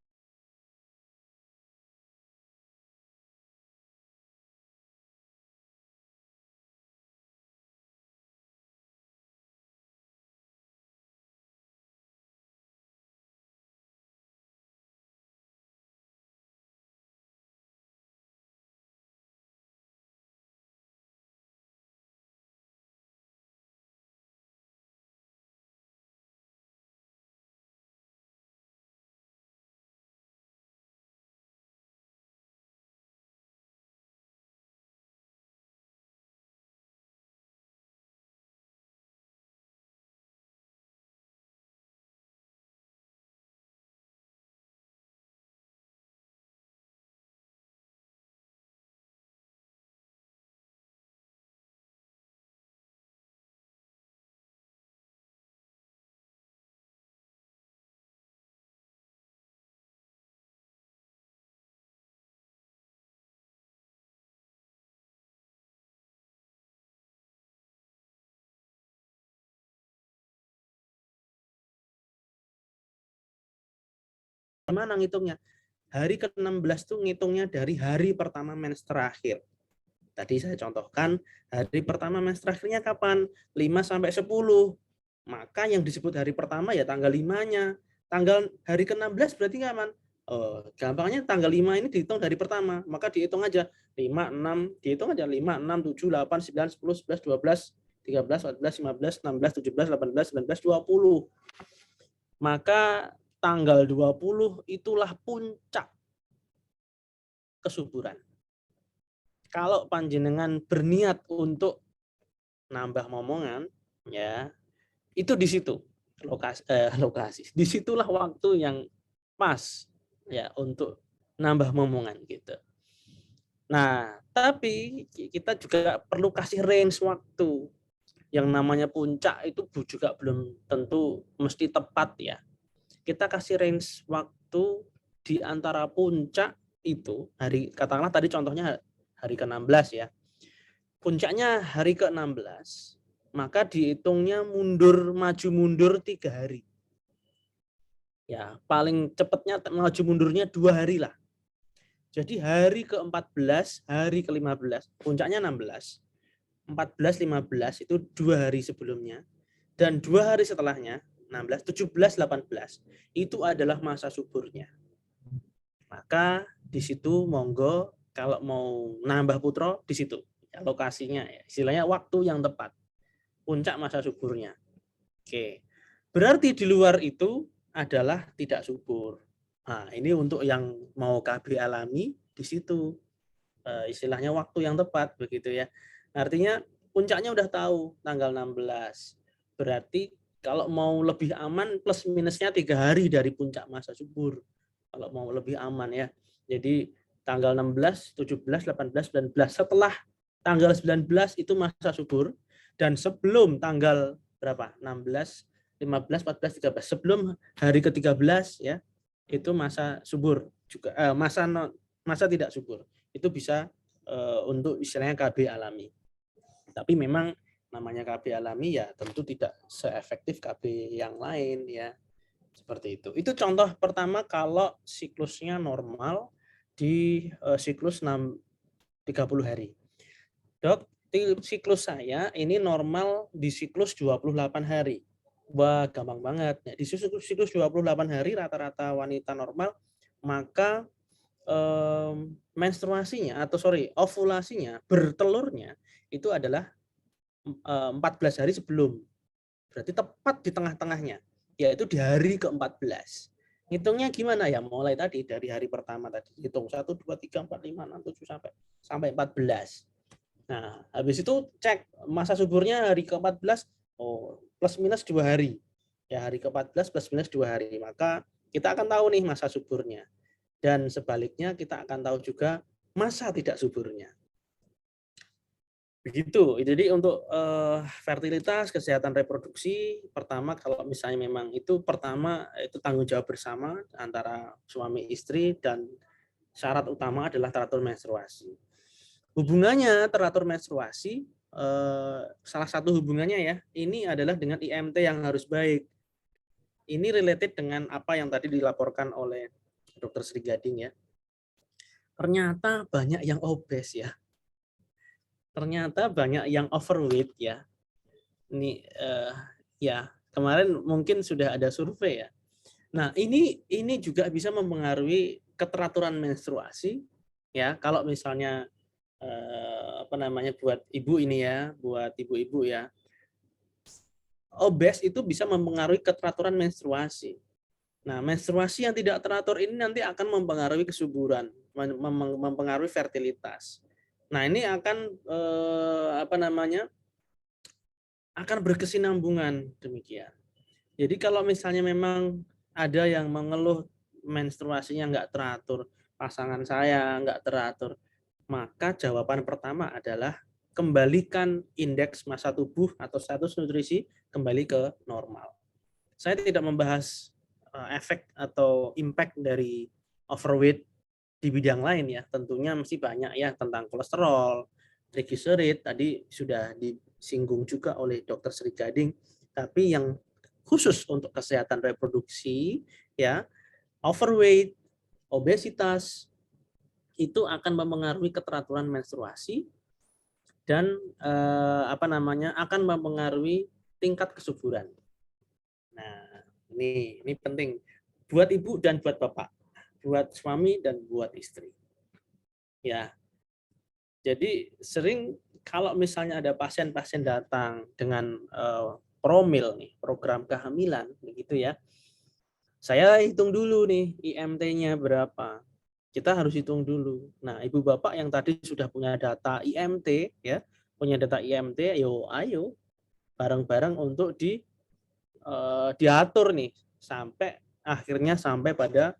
gimana ngitungnya? Hari ke-16 tuh ngitungnya dari hari pertama mens terakhir. Tadi saya contohkan hari pertama mens terakhirnya kapan? 5 sampai 10. Maka yang disebut hari pertama ya tanggal 5-nya. Tanggal hari ke-16 berarti kapan? Gampangnya tanggal 5 ini dihitung dari pertama. Maka dihitung aja 5, 6, dihitung aja 5, 6, 7, 8, 9, 10, 11, 12, 13, 14, 15, 16, 17, 18, 19, 20. Maka tanggal 20 itulah puncak kesuburan. Kalau panjenengan berniat untuk nambah momongan, ya itu di situ lokasi. Disitulah waktu yang pas ya untuk nambah momongan gitu. Nah, tapi kita juga perlu kasih range waktu. Yang namanya puncak itu juga belum tentu mesti tepat ya. Kita kasih range waktu di antara puncak itu hari, katakanlah tadi contohnya hari ke-16 ya. Puncaknya hari ke-16, maka dihitungnya maju mundur 3 hari. Ya, paling cepatnya maju mundurnya 2 hari lah. Jadi hari ke-14, hari ke-15, puncaknya 16. 14, 15 itu 2 hari sebelumnya. Dan 2 hari setelahnya, 16, 17, 18, itu adalah masa suburnya. Maka di situ monggo kalau mau nambah putro di situ. Ya, lokasinya, ya, istilahnya waktu yang tepat. Puncak masa suburnya. Oke. Berarti di luar itu adalah tidak subur. Nah, ini untuk yang mau KB alami di situ. Istilahnya waktu yang tepat begitu ya. Artinya puncaknya udah tahu tanggal 16. Berarti kalau mau lebih aman plus minusnya 3 hari dari puncak masa subur. Kalau mau lebih aman ya. Jadi tanggal 16, 17, 18, 19. Setelah tanggal 19 itu masa subur. Dan sebelum tanggal berapa? 16, 15, 14, 13. Sebelum hari ke-13 ya, itu masa subur juga, masa tidak subur. Itu bisa untuk istilahnya KB alami. Tapi memang namanya KB alami ya tentu tidak seefektif KB yang lain ya. Seperti itu. Itu contoh pertama kalau siklusnya normal di siklus 30 hari. Dok, siklus saya ini normal di siklus 28 hari. Wah, gampang banget. Nah, di siklus 28 hari rata-rata wanita normal, maka menstruasinya ovulasinya, bertelurnya itu adalah 14 hari sebelum. Berarti tepat di tengah-tengahnya, yaitu di hari ke-14. Hitungnya gimana ya? Mulai tadi dari hari pertama tadi, hitung 1, 2, 3, 4, 5, 6, 7 sampai 14. Nah, habis itu cek masa suburnya hari ke-14, plus minus 2 hari. Ya, hari ke-14 plus minus 2 hari. Maka kita akan tahu nih masa suburnya. Dan sebaliknya kita akan tahu juga masa tidak suburnya. Begitu. Jadi untuk fertilitas, kesehatan reproduksi, pertama kalau misalnya memang itu pertama itu tanggung jawab bersama antara suami istri dan syarat utama adalah teratur menstruasi. Hubungannya teratur menstruasi, salah satu hubungannya ya, ini adalah dengan IMT yang harus baik. Ini related dengan apa yang tadi dilaporkan oleh Dr. Sri Gading ya. Ternyata banyak yang obes ya. Ternyata banyak yang overweight ya. Ini ya, kemarin mungkin sudah ada survei ya. Nah, ini juga bisa mempengaruhi keteraturan menstruasi ya. Kalau misalnya buat ibu ini ya, buat ibu-ibu ya, obes itu bisa mempengaruhi keteraturan menstruasi. Nah, menstruasi yang tidak teratur ini nanti akan mempengaruhi kesuburan, mempengaruhi fertilitas. Nah, ini akan akan berkesinambungan demikian. Jadi kalau misalnya memang ada yang mengeluh menstruasinya nggak teratur, pasangan saya nggak teratur, maka jawaban pertama adalah kembalikan indeks massa tubuh atau status nutrisi kembali ke normal. Saya tidak membahas efek atau impact dari overweight di bidang lain ya, tentunya mesti banyak ya tentang kolesterol, triglycerid tadi sudah disinggung juga oleh Dr. Sri Gading, tapi yang khusus untuk kesehatan reproduksi ya, overweight, obesitas itu akan mempengaruhi keteraturan menstruasi dan akan mempengaruhi tingkat kesuburan. Nah, ini penting buat ibu dan buat bapak, buat suami dan buat istri. Ya. Jadi sering kalau misalnya ada pasien-pasien datang dengan promil nih, program kehamilan begitu ya. Saya hitung dulu nih IMT-nya berapa. Kita harus hitung dulu. Nah, ibu bapak yang tadi sudah punya data IMT ya, punya data IMT, ayo bareng-bareng untuk diatur nih sampai akhirnya sampai pada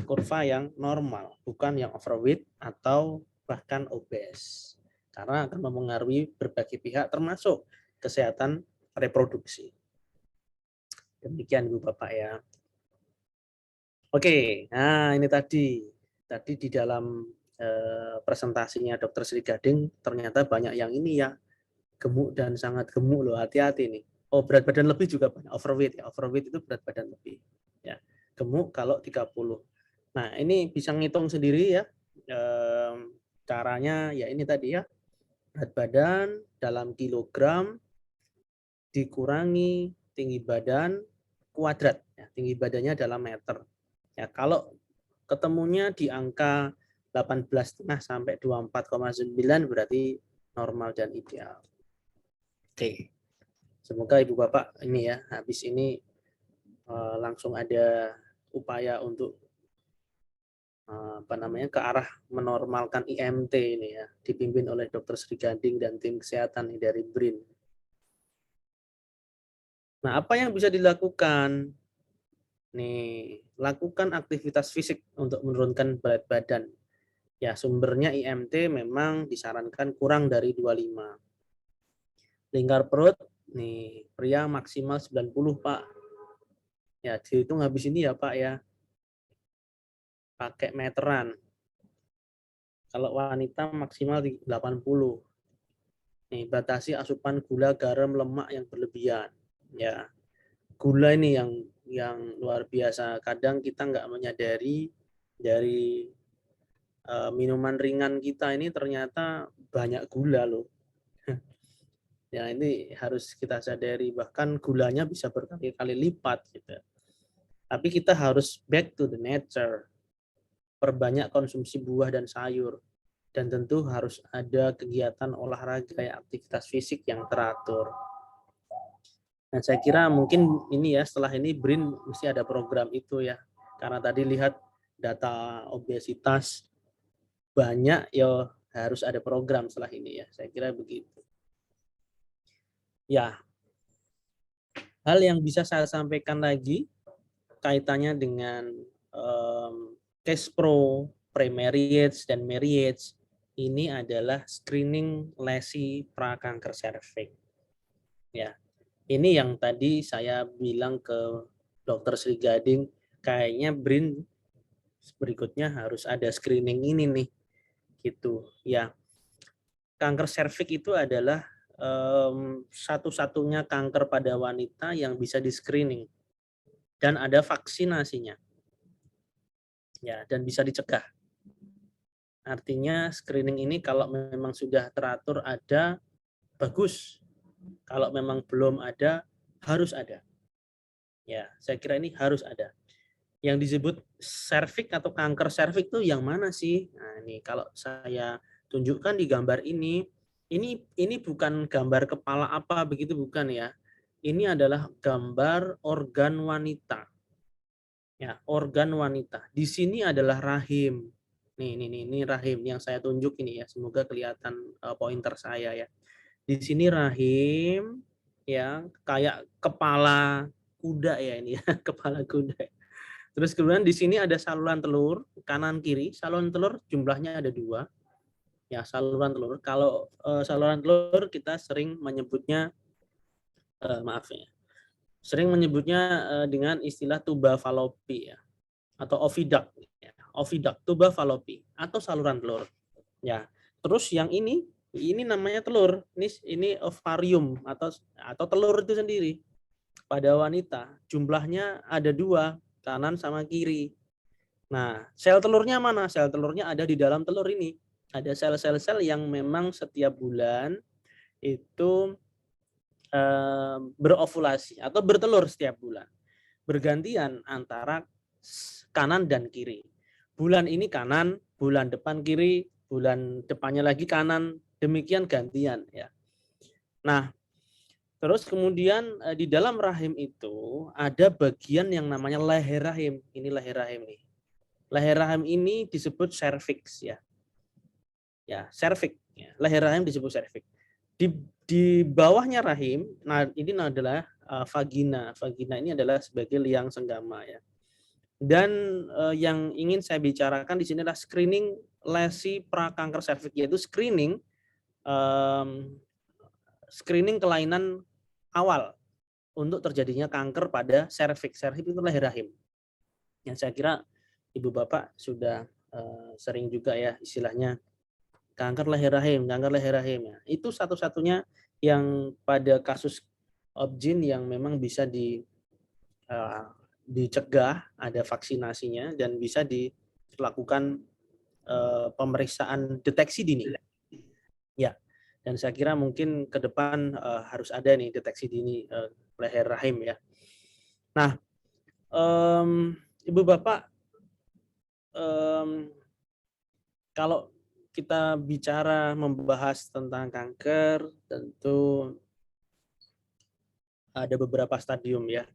kurva yang normal, bukan yang overweight atau bahkan obes. Karena akan mempengaruhi berbagai pihak termasuk kesehatan reproduksi. Demikian Ibu Bapak ya. Oke, nah ini tadi di dalam presentasinya Dr. Sri Gading ternyata banyak yang ini ya, gemuk dan sangat gemuk loh, hati-hati nih. Oh, berat badan lebih juga banyak, overweight ya. Overweight itu berat badan lebih. Ya, gemuk kalau 30. Nah, ini bisa ngitung sendiri ya. Caranya ya ini tadi ya. Berat badan dalam kilogram dikurangi tinggi badan kuadrat. Ya, tinggi badannya dalam meter. Ya, kalau ketemunya di angka 18,5 sampai 24,9 berarti normal dan ideal. Oke. Semoga Ibu Bapak ini ya, habis ini langsung ada upaya untuk ke arah menormalkan IMT ini ya, dipimpin oleh Dr. Sri Gading dan tim kesehatan dari BRIN. Nah, apa yang bisa dilakukan? Nih, lakukan aktivitas fisik untuk menurunkan berat badan. Ya, sumbernya IMT memang disarankan kurang dari 25. Lingkar perut, nih, pria maksimal 90, Pak. Ya, dihitung habis ini ya, Pak ya. Pakai meteran. Kalau wanita maksimal 80. Nih, batasi asupan gula, garam, lemak yang berlebihan. Ya, gula ini yang luar biasa. Kadang kita nggak menyadari dari minuman ringan kita ini ternyata banyak gula loh. Ya, ini harus kita sadari, bahkan gulanya bisa berkali-kali lipat gitu. Tapi kita harus back to the nature. Perbanyak konsumsi buah dan sayur. Dan tentu harus ada kegiatan olahraga, aktivitas fisik yang teratur. Nah, saya kira mungkin ini ya, setelah ini BRIN mesti ada program itu ya. Karena tadi lihat data obesitas banyak, ya harus ada program setelah ini ya. Saya kira begitu. Ya, hal yang bisa saya sampaikan lagi kaitannya dengan cash pro, pre-marriage, dan marriage, ini adalah screening lesi prakanker serviks. Ya, ini yang tadi saya bilang ke Dr. Sri Gading, kayaknya BRIN berikutnya harus ada screening ini nih, gitu. Ya, kanker serviks itu adalah satu-satunya kanker pada wanita yang bisa di screening dan ada vaksinasinya. Ya, dan bisa dicegah. Artinya screening ini kalau memang sudah teratur ada, bagus. Kalau memang belum ada, harus ada. Ya, saya kira ini harus ada. Yang disebut serviks atau kanker serviks itu yang mana sih? Nah, ini kalau saya tunjukkan di gambar ini bukan gambar kepala apa begitu, bukan ya. Ini adalah gambar organ wanita. Ya, organ wanita. Di sini adalah rahim. Ini rahim yang saya tunjuk ini ya. Semoga kelihatan pointer saya ya. Di sini rahim ya, kayak kepala kuda ya ini ya, kepala kuda. Terus kemudian di sini ada saluran telur kanan kiri. Saluran telur jumlahnya ada 2. Ya, saluran telur. Kalau saluran telur kita sering menyebutnya sering menyebutnya dengan istilah tuba falopi ya, atau oviduct ya. Oviduct, tuba falopi atau saluran telur. Ya. Terus yang ini namanya telur. Ini ovarium atau telur itu sendiri. Pada wanita jumlahnya ada 2, kanan sama kiri. Nah, sel telurnya mana? Sel telurnya ada di dalam telur ini. Ada sel-sel yang memang setiap bulan itu berovulasi atau bertelur setiap bulan. Bergantian antara kanan dan kiri. Bulan ini kanan, bulan depan kiri, bulan depannya lagi kanan, demikian gantian ya. Nah, terus kemudian di dalam rahim itu ada bagian yang namanya leher rahim. Ini leher rahim nih. Leher rahim ini disebut serviks ya. Ya, serviks. Ya. Leher rahim disebut serviks. Di bawahnya rahim, nah ini adalah vagina. Vagina ini adalah sebagai liang senggama ya. Dan yang ingin saya bicarakan di sini adalah screening lesi prakanker serviks, yaitu screening kelainan awal untuk terjadinya kanker pada serviks. Serviks itu leher rahim. yang saya kira Ibu Bapak sudah sering juga ya istilahnya kanker leher rahim ya. Itu satu-satunya yang pada kasus objin yang memang bisa dicegah, ada vaksinasinya dan bisa dilakukan pemeriksaan deteksi dini. Ya, dan saya kira mungkin ke depan harus ada nih deteksi dini leher rahim ya. Nah, Ibu Bapak, kalau kita bicara membahas tentang kanker, tentu ada beberapa stadium ya.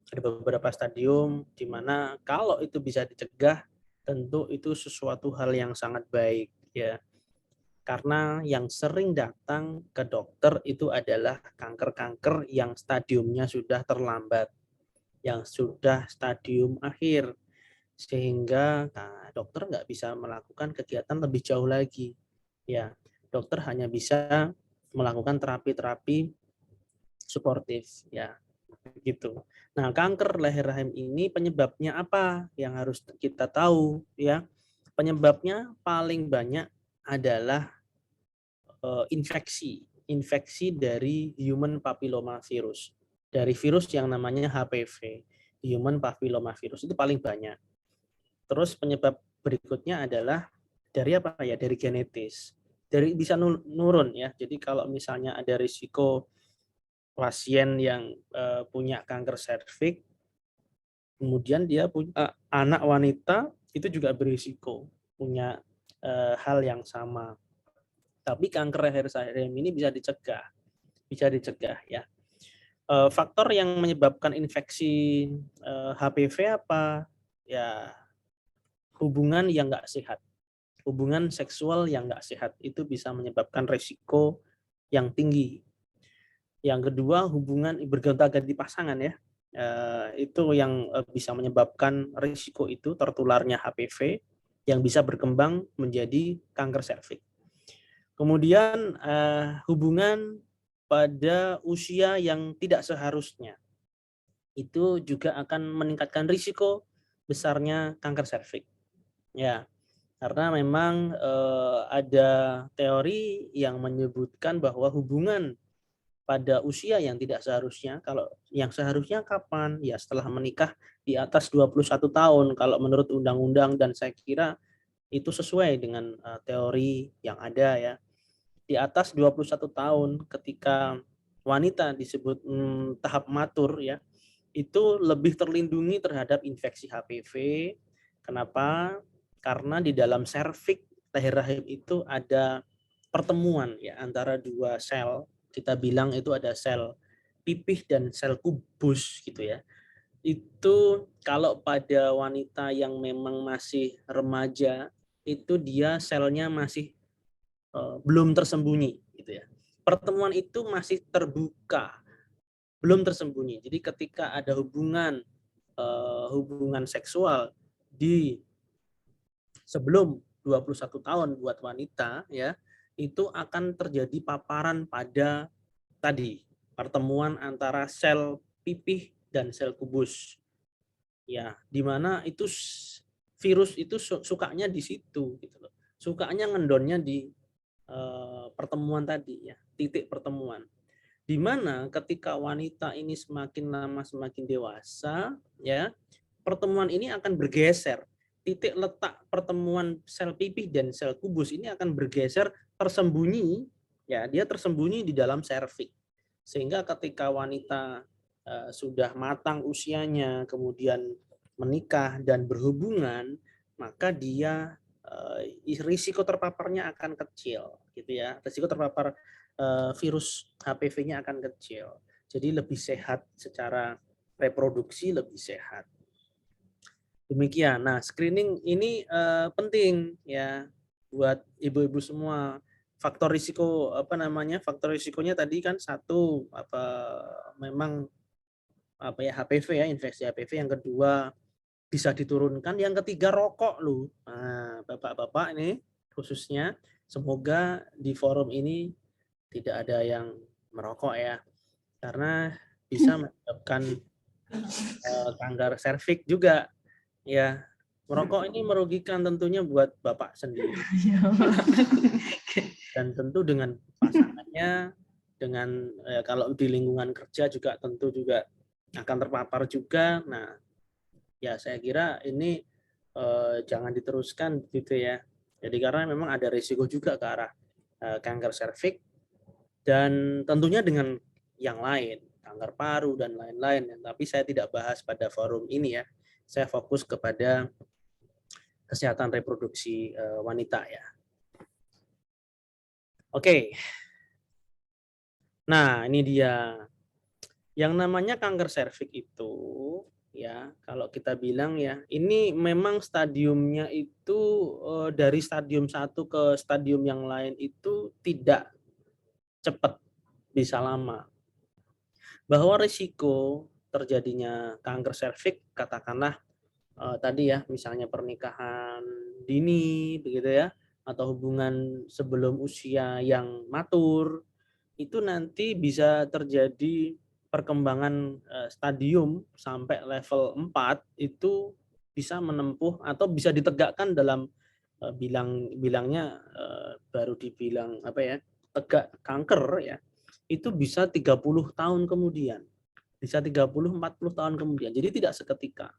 Ada beberapa stadium di mana kalau itu bisa dicegah, tentu itu sesuatu hal yang sangat baik ya. Karena yang sering datang ke dokter itu adalah kanker-kanker yang stadiumnya sudah terlambat, yang sudah stadium akhir. Sehingga dokter nggak bisa melakukan kegiatan lebih jauh lagi. Ya, dokter hanya bisa melakukan terapi-terapi suportif ya, gitu. Nah, kanker leher rahim ini penyebabnya apa yang harus kita tahu ya? Penyebabnya paling banyak adalah infeksi dari human papilloma virus. Dari virus yang namanya HPV, human papilloma virus itu paling banyak. Terus penyebab berikutnya adalah dari apa ya? Dari genetis. Dari bisa nurun ya. Jadi kalau misalnya ada risiko pasien yang punya kanker serviks, kemudian dia punya anak wanita, itu juga berisiko punya hal yang sama. Tapi kanker leher rahim ini bisa dicegah ya. Faktor yang menyebabkan infeksi HPV apa? Ya, hubungan yang nggak sehat, hubungan seksual yang nggak sehat itu bisa menyebabkan risiko yang tinggi. Yang kedua, hubungan bergonta-ganti pasangan ya, itu yang bisa menyebabkan risiko itu tertularnya HPV yang bisa berkembang menjadi kanker serviks. Kemudian hubungan pada usia yang tidak seharusnya itu juga akan meningkatkan risiko besarnya kanker serviks. Ya, karena memang ada teori yang menyebutkan bahwa hubungan pada usia yang tidak seharusnya, kalau yang seharusnya kapan? Ya setelah menikah di atas 21 tahun kalau menurut undang-undang, dan saya kira itu sesuai dengan teori yang ada ya. Di atas 21 tahun ketika wanita disebut tahap matur ya, itu lebih terlindungi terhadap infeksi HPV. Kenapa? Karena di dalam serviks leher rahim itu ada pertemuan ya antara dua sel, kita bilang itu ada sel pipih dan sel kubus gitu ya. Itu kalau pada wanita yang memang masih remaja itu dia selnya masih belum tersembunyi gitu ya. Pertemuan itu masih terbuka, belum tersembunyi. Jadi ketika ada hubungan seksual di sebelum 21 tahun buat wanita ya, itu akan terjadi paparan pada tadi pertemuan antara sel pipih dan sel kubus. Ya, di mana itu virus itu sukanya di situ gitu loh. Sukanya ngendonnya di pertemuan tadi ya, titik pertemuan. Di mana ketika wanita ini semakin lama semakin dewasa ya, pertemuan ini akan bergeser. Titik letak pertemuan sel pipih dan sel kubus ini akan bergeser tersembunyi ya, dia tersembunyi di dalam serviks. Sehingga ketika wanita sudah matang usianya, kemudian menikah dan berhubungan, maka dia risiko terpaparnya akan kecil gitu ya. Risiko terpapar virus HPV-nya akan kecil. Jadi lebih sehat secara reproduksi, lebih sehat. Demikian. Nah, screening ini penting ya buat ibu-ibu semua. Faktor risiko faktor risikonya tadi kan satu memang HPV ya, infeksi HPV. Yang kedua bisa diturunkan, yang ketiga rokok lu. Nah, bapak-bapak ini khususnya semoga di forum ini tidak ada yang merokok ya, karena bisa menyebabkan kanker serviks juga Ya, merokok ini merugikan tentunya buat Bapak sendiri. Dan tentu dengan pasangannya, dengan kalau di lingkungan kerja juga tentu juga akan terpapar juga. Nah, ya saya kira ini jangan diteruskan gitu ya. Jadi karena memang ada risiko juga ke arah kanker serviks dan tentunya dengan yang lain, kanker paru dan lain-lain. Tapi saya tidak bahas pada forum ini ya. Saya fokus kepada kesehatan reproduksi wanita ya. Oke. Nah, ini dia. Yang namanya kanker serviks itu ya, kalau kita bilang ya, ini memang stadiumnya itu dari stadium 1 ke stadium yang lain itu tidak cepat, bisa lama. Bahwa risiko terjadinya kanker serviks katakanlah tadi ya, misalnya pernikahan dini begitu ya, atau hubungan sebelum usia yang matur, itu nanti bisa terjadi perkembangan stadium sampai level 4 itu bisa menempuh atau bisa ditegakkan dalam bilangnya baru dibilang apa ya, tegak kanker ya, itu bisa 30 tahun kemudian. Bisa 30-40 tahun kemudian. Jadi tidak seketika.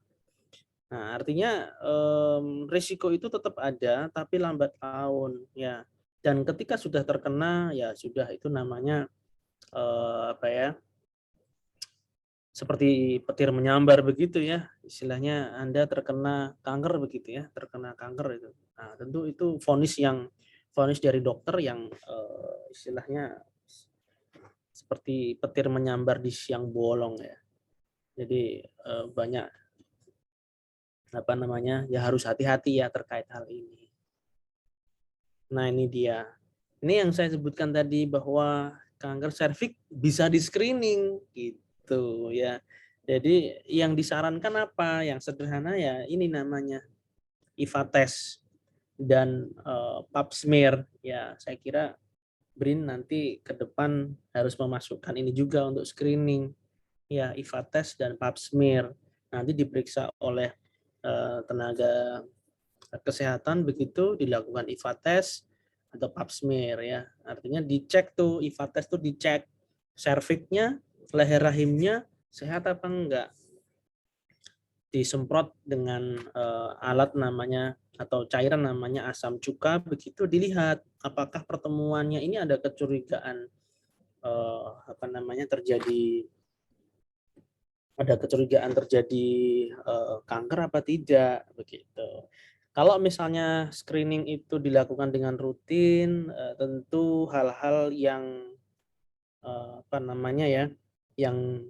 Nah, artinya risiko itu tetap ada tapi lambat laun ya. Dan ketika sudah terkena ya sudah, itu namanya apa ya, seperti petir menyambar begitu ya, istilahnya Anda terkena kanker begitu ya, terkena kanker itu. Nah, tentu itu vonis dari dokter yang istilahnya seperti petir menyambar di siang bolong ya. Jadi banyak apa namanya ya, harus hati-hati ya terkait hal ini. Nah, ini dia. Ini yang saya sebutkan tadi bahwa kanker serviks bisa di screening gitu ya. Jadi yang disarankan apa? Yang sederhana ya ini namanya IVA test dan pap smear ya. Saya kira BRIN nanti ke depan harus memasukkan ini juga untuk screening ya, IVA test dan pap smear. Nanti diperiksa oleh tenaga kesehatan begitu, dilakukan IVA test atau pap smear ya. Artinya dicek tuh, IVA test tuh dicek serviksnya, leher rahimnya sehat apa enggak. Disemprot dengan alat namanya atau cairan namanya asam cuka, begitu dilihat apakah pertemuannya ini ada kecurigaan apa namanya terjadi kanker apa tidak begitu. Kalau misalnya screening itu dilakukan dengan rutin, tentu hal-hal yang apa namanya ya, yang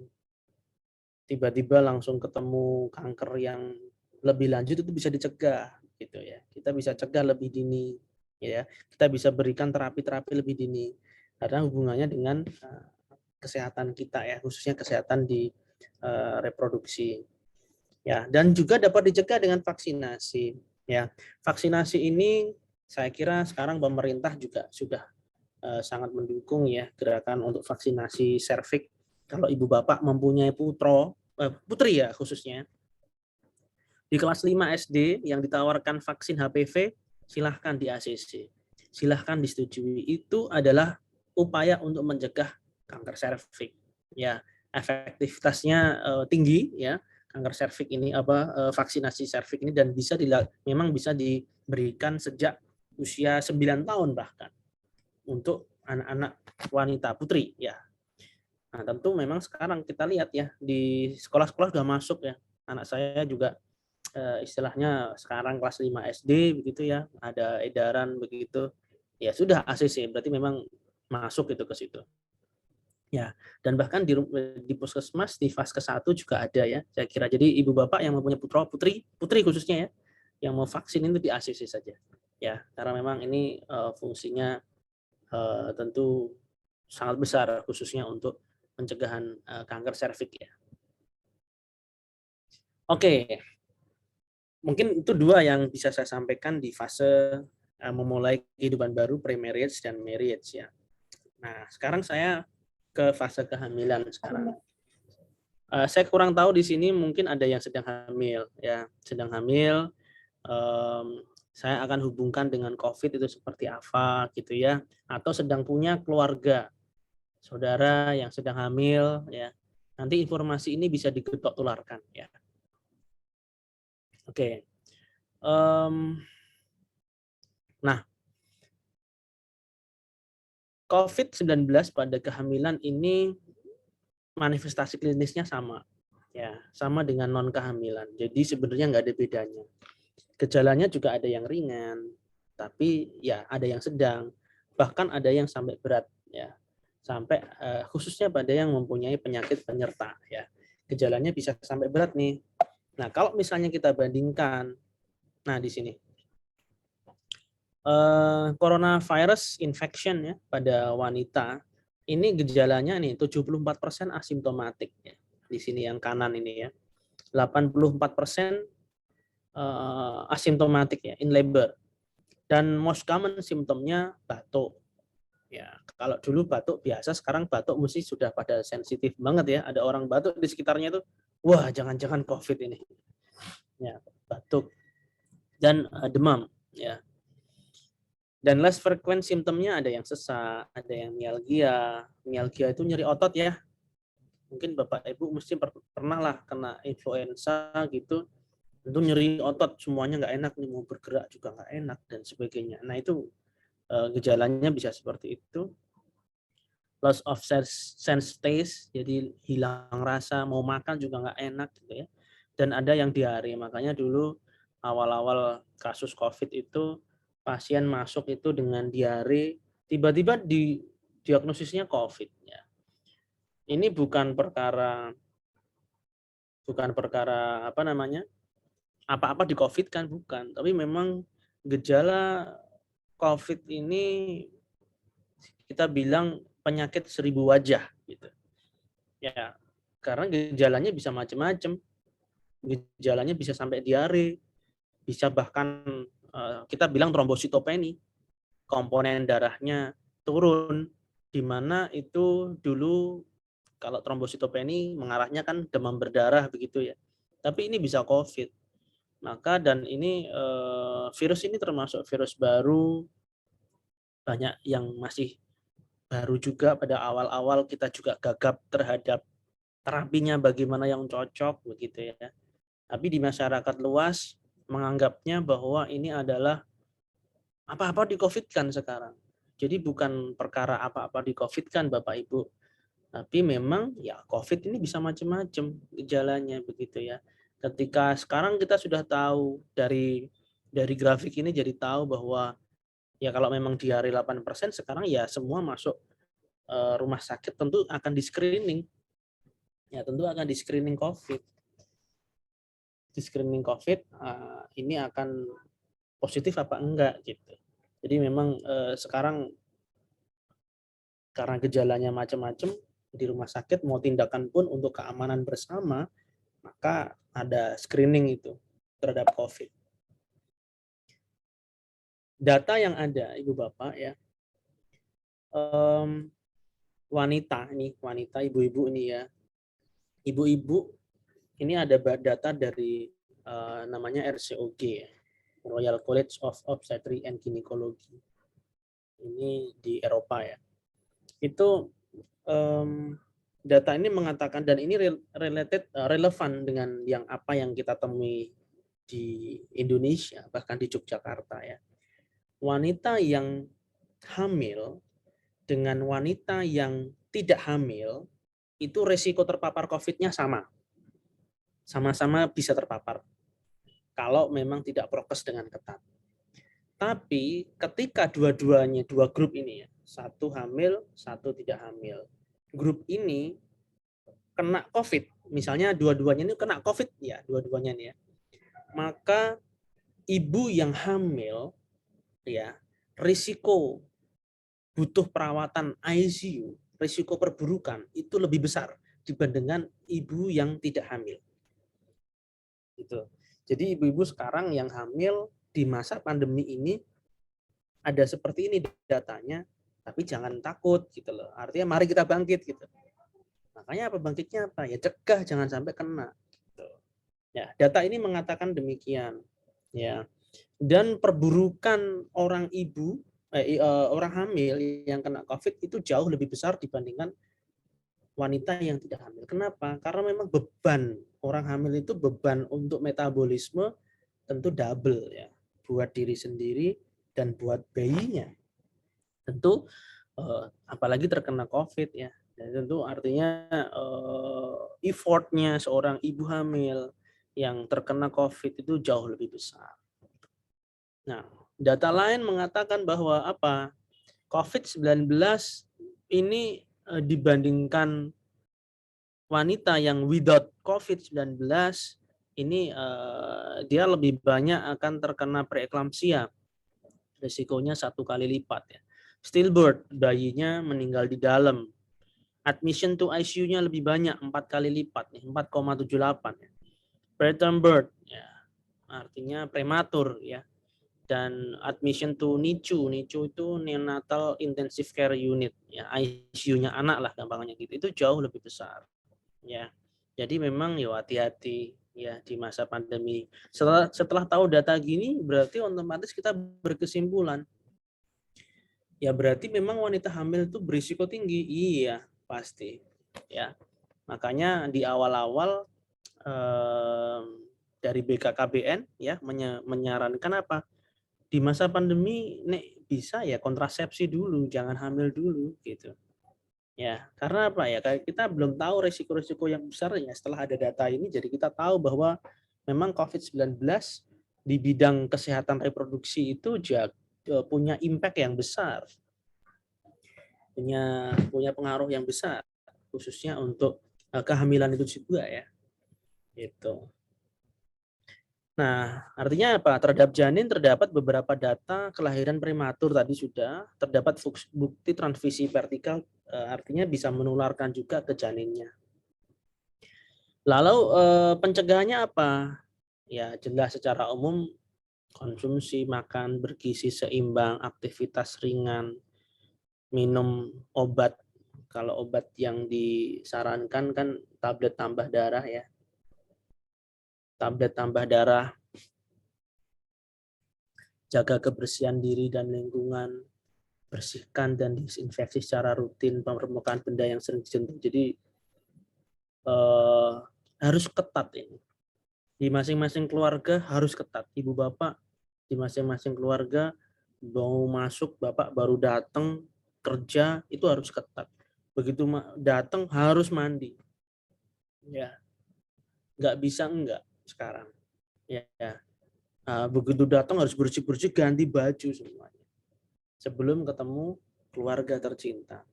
tiba-tiba langsung ketemu kanker yang lebih lanjut itu bisa dicegah gitu ya. Kita bisa cegah lebih dini ya. Kita bisa berikan terapi-terapi lebih dini karena hubungannya dengan kesehatan kita ya, khususnya kesehatan di reproduksi. Ya, dan juga dapat dicegah dengan vaksinasi ya. Vaksinasi ini saya kira sekarang pemerintah juga sudah sangat mendukung ya gerakan untuk vaksinasi serviks. Kalau ibu bapak mempunyai putri ya khususnya di kelas 5 SD yang ditawarkan vaksin HPV, silahkan di ACC, silahkan disetujui. Itu adalah upaya untuk mencegah kanker serviks ya. Efektivitasnya tinggi ya, kanker serviks ini vaksinasi serviks ini, dan memang bisa diberikan sejak usia 9 tahun bahkan untuk anak-anak wanita putri ya. Nah, tentu memang sekarang kita lihat ya di sekolah-sekolah sudah masuk ya. Anak saya juga istilahnya sekarang kelas 5 SD begitu ya, ada edaran begitu. Ya sudah ACC, berarti memang masuk itu ke situ. Ya, dan bahkan di puskesmas di fase 1 juga ada ya, saya kira. Jadi ibu bapak yang mempunyai putri khususnya ya, yang mau vaksin itu di ACC saja. Ya, karena memang ini fungsinya tentu sangat besar khususnya untuk pencegahan kanker serviks ya. Oke. Mungkin itu dua yang bisa saya sampaikan di fase memulai kehidupan baru, pre-marriage dan marriage ya. Nah, sekarang saya ke fase kehamilan sekarang. Saya kurang tahu di sini, mungkin ada yang sedang hamil ya, sedang hamil. Saya akan hubungkan dengan COVID itu seperti apa gitu ya, atau sedang punya keluarga saudara yang sedang hamil ya. Nanti informasi ini bisa digetok tularkan ya. Oke. Nah, COVID-19 pada kehamilan ini manifestasi klinisnya sama, ya, sama dengan non kehamilan. Jadi sebenarnya nggak ada bedanya. Gejalanya juga ada yang ringan, tapi ya ada yang sedang, bahkan ada yang sampai berat, ya, sampai khususnya pada yang mempunyai penyakit penyerta, ya, gejalanya bisa sampai berat nih. Nah, kalau misalnya kita bandingkan, nah di sini coronavirus infection ya pada wanita. Ini gejalanya nih 74% asimptomatik ya. Di sini yang kanan ini ya. 84% asimptomatik ya, in labor. Dan most common simptomnya batuk. Ya, kalau dulu batuk biasa, sekarang batuk mesti sudah pada sensitif banget ya. Ada orang batuk di sekitarnya itu, wah jangan-jangan COVID ini. Ya, batuk dan demam ya. Dan less frequent simptomnya ada yang sesak, ada yang mialgia. Mialgia itu nyeri otot ya. Mungkin Bapak Ibu mesti pernah lah kena influenza gitu. Tentu nyeri otot, semuanya nggak enak, nih mau bergerak juga nggak enak dan sebagainya. Nah itu gejalanya bisa seperti itu. Loss of sense taste, jadi hilang rasa, mau makan juga nggak enak gitu ya. Dan ada yang diare, makanya dulu awal-awal kasus COVID itu pasien masuk itu dengan diare, tiba-tiba diagnosisnya COVID. Ya. Ini bukan perkara apa namanya, apa-apa di COVID kan, bukan. Tapi memang gejala COVID ini kita bilang penyakit 1000 wajah gitu. Ya, karena gejalanya bisa macam-macam. Gejalanya bisa sampai diare, bisa bahkan kita bilang trombositopeni, komponen darahnya turun, di mana itu dulu kalau trombositopeni mengarahnya kan demam berdarah begitu ya. Tapi ini bisa COVID. Maka dan ini virus ini termasuk virus baru, banyak yang masih baru juga. Pada awal-awal kita juga gagap terhadap terapinya bagaimana yang cocok begitu ya. Tapi di masyarakat luas menganggapnya bahwa ini adalah apa-apa di COVID-kan sekarang. Jadi bukan perkara apa-apa di COVID-kan Bapak Ibu. Tapi memang ya COVID ini bisa macam-macam gejalanya begitu ya. Ketika sekarang kita sudah tahu dari grafik ini jadi tahu bahwa ya kalau memang diare 8%, sekarang ya semua masuk rumah sakit tentu akan di-screening. Ya tentu akan di-screening COVID. Di-screening COVID ini akan positif apa enggak gitu. Jadi memang sekarang karena gejalanya macam-macam di rumah sakit, mau tindakan pun untuk keamanan bersama, maka ada screening itu terhadap COVID. Data yang ada, Ibu Bapak ya, wanita ibu-ibu ini ya, ibu-ibu ini ada data dari namanya RCOG, Royal College of Obstetrics and Gynecology. Ini di Eropa ya. Itu data ini mengatakan, dan ini relevan dengan yang apa yang kita temui di Indonesia, bahkan di Yogyakarta ya. Wanita yang hamil dengan wanita yang tidak hamil itu resiko terpapar COVID-nya sama. Sama-sama bisa terpapar kalau memang tidak prokes dengan ketat. Tapi ketika dua-duanya, dua grup ini ya, satu hamil, satu tidak hamil, grup ini kena COVID, misalnya dua-duanya ini kena COVID ya, dua-duanya ini ya, maka ibu yang hamil ya, risiko butuh perawatan ICU, risiko perburukan itu lebih besar dibandingkan ibu yang tidak hamil. Gitu. Jadi ibu-ibu sekarang yang hamil di masa pandemi ini ada seperti ini datanya, tapi jangan takut gitu loh. Artinya mari kita bangkit gitu. Makanya apa bangkitnya apa? Ya cegah jangan sampai kena. Gitu. Ya, data ini mengatakan demikian. Ya. Dan perburukan orang orang hamil yang kena COVID itu jauh lebih besar dibandingkan wanita yang tidak hamil. Kenapa? Karena memang beban orang hamil itu beban untuk metabolisme tentu double ya, buat diri sendiri dan buat bayinya. Tentu apalagi terkena COVID ya. Dan tentu artinya effortnya seorang ibu hamil yang terkena COVID itu jauh lebih besar. Nah, data lain mengatakan bahwa apa? COVID-19 ini dibandingkan wanita yang without COVID-19 ini dia lebih banyak akan terkena preeklampsia. Risikonya 1 kali lipat ya. Stillbirth, bayinya meninggal di dalam. Admission to ICU-nya lebih banyak, 4 kali lipat nih, 4,78 ya. Preterm birth ya. Artinya prematur ya. Dan admission to NICU itu neonatal intensive care unit ya, ICU-nya anak lah gampangnya gitu. Itu jauh lebih besar. Ya. Jadi memang ya hati-hati ya di masa pandemi. Setelah tahu data gini berarti otomatis kita berkesimpulan ya berarti memang wanita hamil itu berisiko tinggi. Iya, pasti. Ya. Makanya di awal-awal dari BKKBN ya menyarankan apa? Di masa pandemi nek bisa ya kontrasepsi dulu, jangan hamil dulu gitu. Ya, karena apa ya? Kita belum tahu resiko-resiko yang besar ya setelah ada data ini, jadi kita tahu bahwa memang COVID-19 di bidang kesehatan reproduksi itu punya impact yang besar, punya pengaruh yang besar, khususnya untuk kehamilan itu juga ya. Gitu. Nah, artinya apa? Terhadap janin terdapat beberapa data kelahiran prematur tadi sudah, terdapat bukti transmisi vertikal, artinya bisa menularkan juga ke janinnya. Lalu pencegahannya apa? Ya jelas secara umum konsumsi makan bergizi seimbang, aktivitas ringan, minum obat. Kalau obat yang disarankan kan tablet tambah darah ya. Tablet tambah darah, jaga kebersihan diri dan lingkungan, bersihkan dan disinfeksi secara rutin permukaan benda yang sering disentuh. Jadi harus ketat ini. Di masing-masing keluarga harus ketat. Ibu bapak di masing-masing keluarga mau masuk, bapak baru datang kerja itu harus ketat. Begitu datang harus mandi. Ya, nggak bisa enggak sekarang. Ya. Begitu datang harus bersih-bersih, ganti baju semuanya sebelum ketemu keluarga tercinta.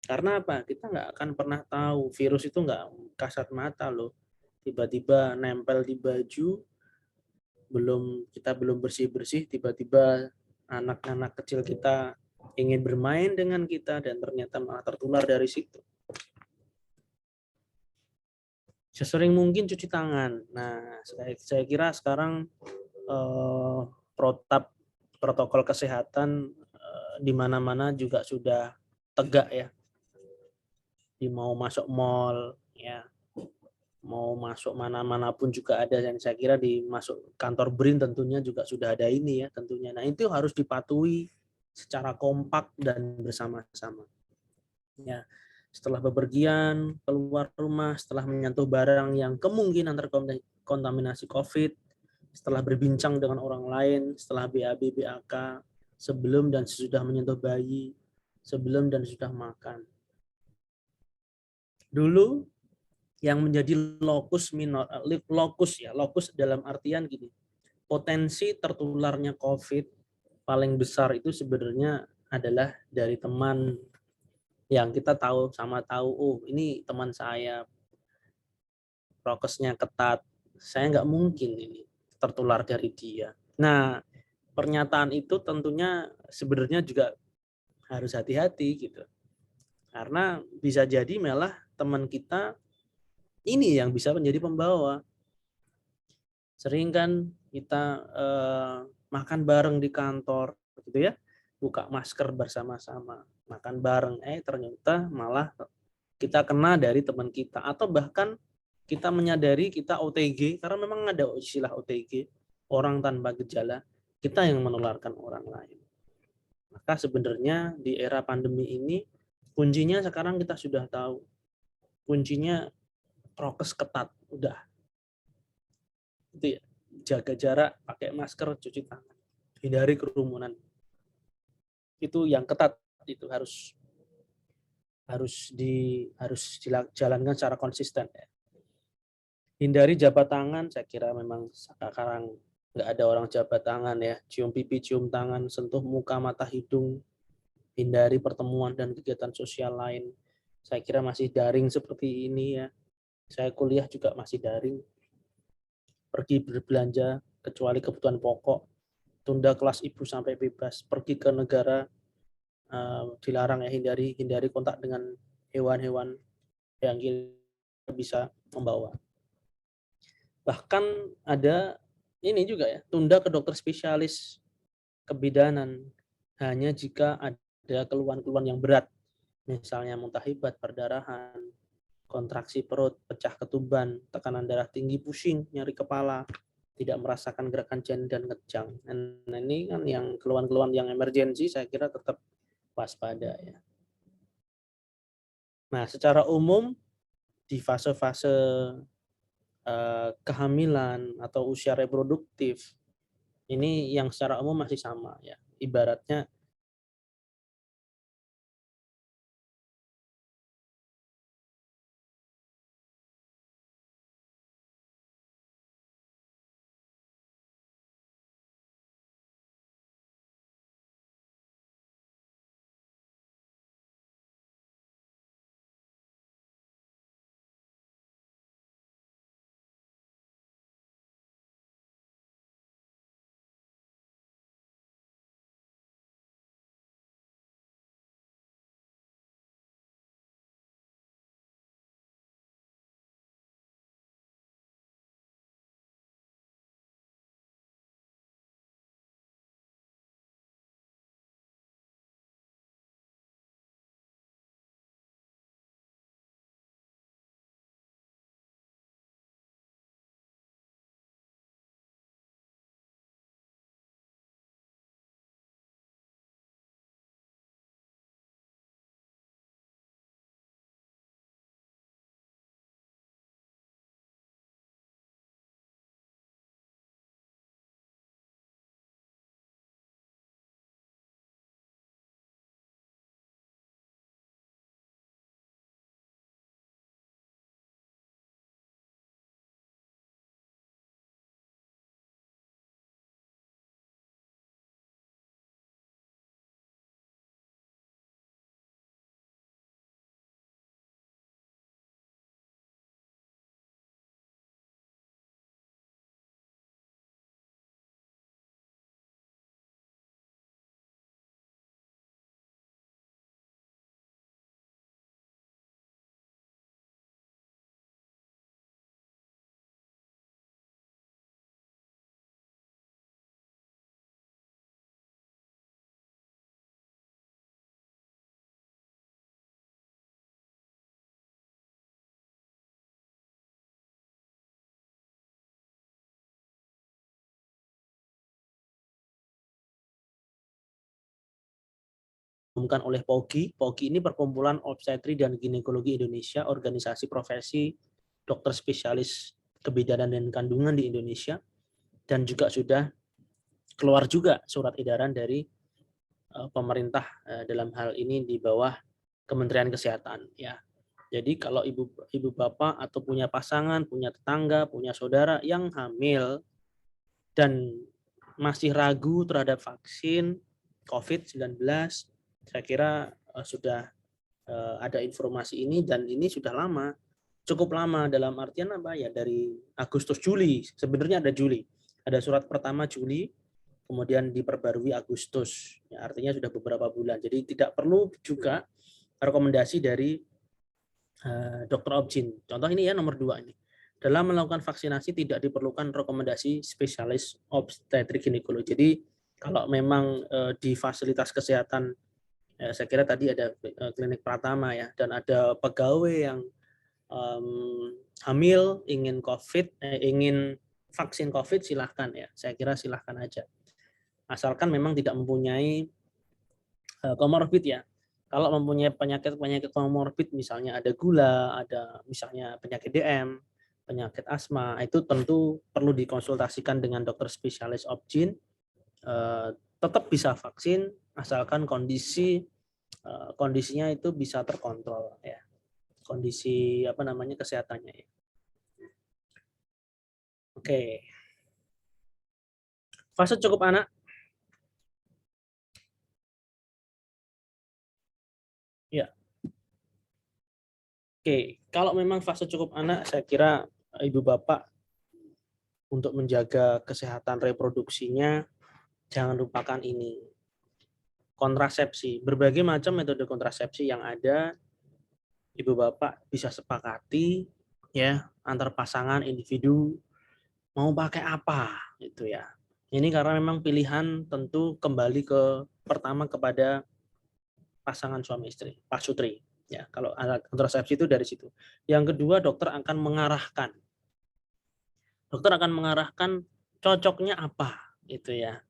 Karena apa? Kita nggak akan pernah tahu, virus itu nggak kasat mata loh. Tiba-tiba nempel di baju, kita belum bersih-bersih, tiba-tiba anak-anak kecil kita ingin bermain dengan kita dan ternyata malah tertular dari situ. Sesering mungkin cuci tangan. Nah, saya kira sekarang protokol kesehatan di mana-mana juga sudah tegak ya. Mau masuk mall ya, mau masuk mana-mana pun juga ada, dan saya kira di masuk kantor BRIN tentunya juga sudah ada ini ya tentunya. Nah, itu harus dipatuhi secara kompak dan bersama-sama. Ya. Setelah bepergian keluar rumah, setelah menyentuh barang yang kemungkinan terkontaminasi COVID, setelah berbincang dengan orang lain, setelah BAB, BAK, sebelum dan sesudah menyentuh bayi, sebelum dan sesudah makan. Dulu yang menjadi lokus dalam artian gini, potensi tertularnya COVID paling besar itu sebenarnya adalah dari teman yang kita tahu, oh ini teman saya, prokesnya ketat, saya nggak mungkin ini tertular dari dia. Nah, pernyataan itu tentunya sebenarnya juga harus hati-hati gitu. Karena bisa jadi malah teman kita ini yang bisa menjadi pembawa. Sering kan kita makan bareng di kantor gitu ya, buka masker bersama-sama, makan bareng, ternyata malah kita kena dari teman kita, atau bahkan kita menyadari kita OTG, karena memang ada istilah OTG, orang tanpa gejala, kita yang menularkan orang lain. Maka sebenarnya di era pandemi ini, kuncinya sekarang kita sudah tahu. Kuncinya prokes ketat, udah. Itu ya, jaga jarak, pakai masker, cuci tangan, hindari kerumunan. Itu yang ketat, itu harus dijalankan secara konsisten. Ya. Hindari jabat tangan, saya kira memang sekarang nggak ada orang jabat tangan ya, cium pipi, cium tangan, sentuh muka, mata, hidung, hindari pertemuan dan kegiatan sosial lain. Saya kira masih daring seperti ini ya. Saya kuliah juga masih daring. Pergi berbelanja kecuali kebutuhan pokok, tunda kelas ibu sampai bebas, pergi ke negara dilarang ya, hindari kontak dengan hewan-hewan yang kita bisa membawa. Bahkan ada ini juga ya, tunda ke dokter spesialis kebidanan hanya jika ada keluhan-keluhan yang berat, misalnya muntah hebat, perdarahan, kontraksi perut, pecah ketuban, tekanan darah tinggi, pusing, nyeri kepala, tidak merasakan gerakan janin dan kejang. Nah, ini kan yang keluhan-keluhan yang emergensi, saya kira tetap waspada ya. Nah, secara umum di fase-fase kehamilan atau usia reproduktif ini yang secara umum masih sama ya. Ibaratnya diumumkan oleh POGI. POGI ini Perkumpulan Obstetri dan Ginekologi Indonesia, organisasi profesi dokter spesialis kebidanan dan kandungan di Indonesia, dan juga sudah keluar juga surat edaran dari pemerintah dalam hal ini di bawah Kementerian Kesehatan ya. Jadi kalau ibu bapak atau punya pasangan, punya tetangga, punya saudara yang hamil dan masih ragu terhadap vaksin COVID-19, saya kira sudah ada informasi ini, dan ini sudah lama, cukup lama, dalam artian apa ya, dari Agustus Juli, sebenarnya ada Juli, ada surat pertama Juli, kemudian diperbarui Agustus, ya, artinya sudah beberapa bulan. Jadi tidak perlu juga rekomendasi dari dokter obgyn. Contoh ini ya, nomor 2 ini. Dalam melakukan vaksinasi tidak diperlukan rekomendasi spesialis obstetrik ginekologi. Jadi kalau memang di fasilitas kesehatan Ya, saya kira tadi ada klinik Pratama ya, dan ada pegawai yang hamil ingin ingin vaksin COVID, silahkan ya. Saya kira silahkan aja. Asalkan memang tidak mempunyai komorbid ya. Kalau mempunyai penyakit komorbid, misalnya ada gula, ada misalnya penyakit DM, penyakit asma, itu tentu perlu dikonsultasikan dengan dokter spesialis obgyn. Tetap bisa vaksin asalkan kondisinya itu bisa terkontrol ya. Kondisi kesehatannya ya. Oke. Fase cukup anak. Ya. Oke, kalau memang fase cukup anak, saya kira Ibu Bapak untuk menjaga kesehatan reproduksinya, jangan lupakan ini. Kontrasepsi, berbagai macam metode kontrasepsi yang ada, Ibu Bapak bisa sepakati ya antar pasangan individu mau pakai apa itu ya. Ini karena memang pilihan tentu kembali pertama kepada pasangan suami istri, pasutri. Ya, kalau alat kontrasepsi itu dari situ. Yang kedua, dokter akan mengarahkan. Dokter akan mengarahkan cocoknya apa, itu ya.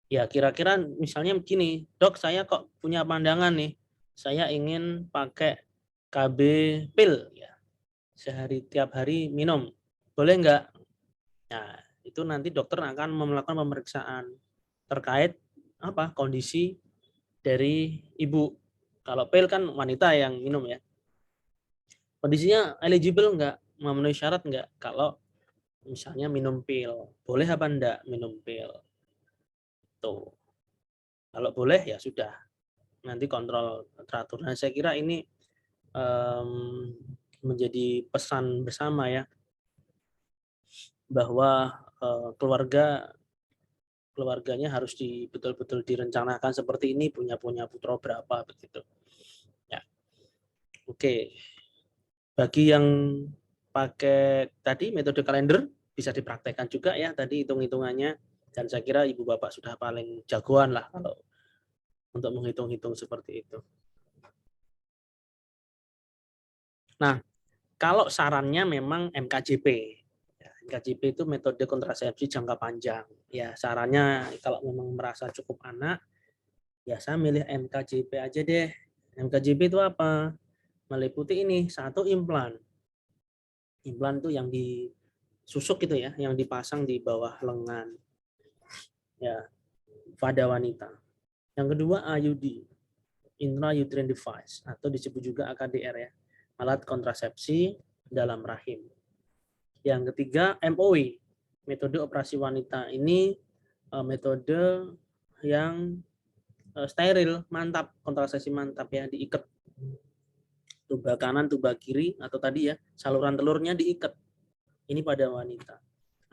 Ya, kira-kira misalnya begini, dok saya kok punya pandangan nih, saya ingin pakai KB pil, ya, tiap hari minum, boleh nggak? Nah, itu nanti dokter akan melakukan pemeriksaan terkait kondisi dari ibu. Kalau pil kan wanita yang minum ya. Kondisinya eligible nggak? Memenuhi syarat nggak? Kalau misalnya minum pil. Boleh apa enggak minum pil? Tuh. Kalau boleh ya sudah. Nanti kontrol teratur. Nah, saya kira ini menjadi pesan bersama ya. Bahwa keluarganya harus betul-betul direncanakan seperti ini, punya putra berapa begitu. Ya. Oke. Bagi yang pakai tadi metode kalender bisa dipraktekkan juga ya tadi hitung-hitungannya, dan saya kira Ibu Bapak sudah paling jagoan lah kalau untuk menghitung-hitung seperti itu. Nah, kalau sarannya memang MKJP. MKJP itu metode kontrasepsi jangka panjang. Ya, sarannya kalau memang merasa cukup anak, ya saya milih MKJP aja deh. MKJP itu apa? Meliputi ini, satu implan. Implan itu yang disusuk gitu ya, yang dipasang di bawah lengan. Ya, pada wanita. Yang kedua IUD, intrauterine device, atau disebut juga AKDR ya, alat kontrasepsi dalam rahim. Yang ketiga MOE, metode operasi wanita. Ini metode yang steril, mantap, kontrasepsi mantap ya, diikat tuba kanan, tuba kiri, atau tadi ya saluran telurnya diikat. Ini pada wanita.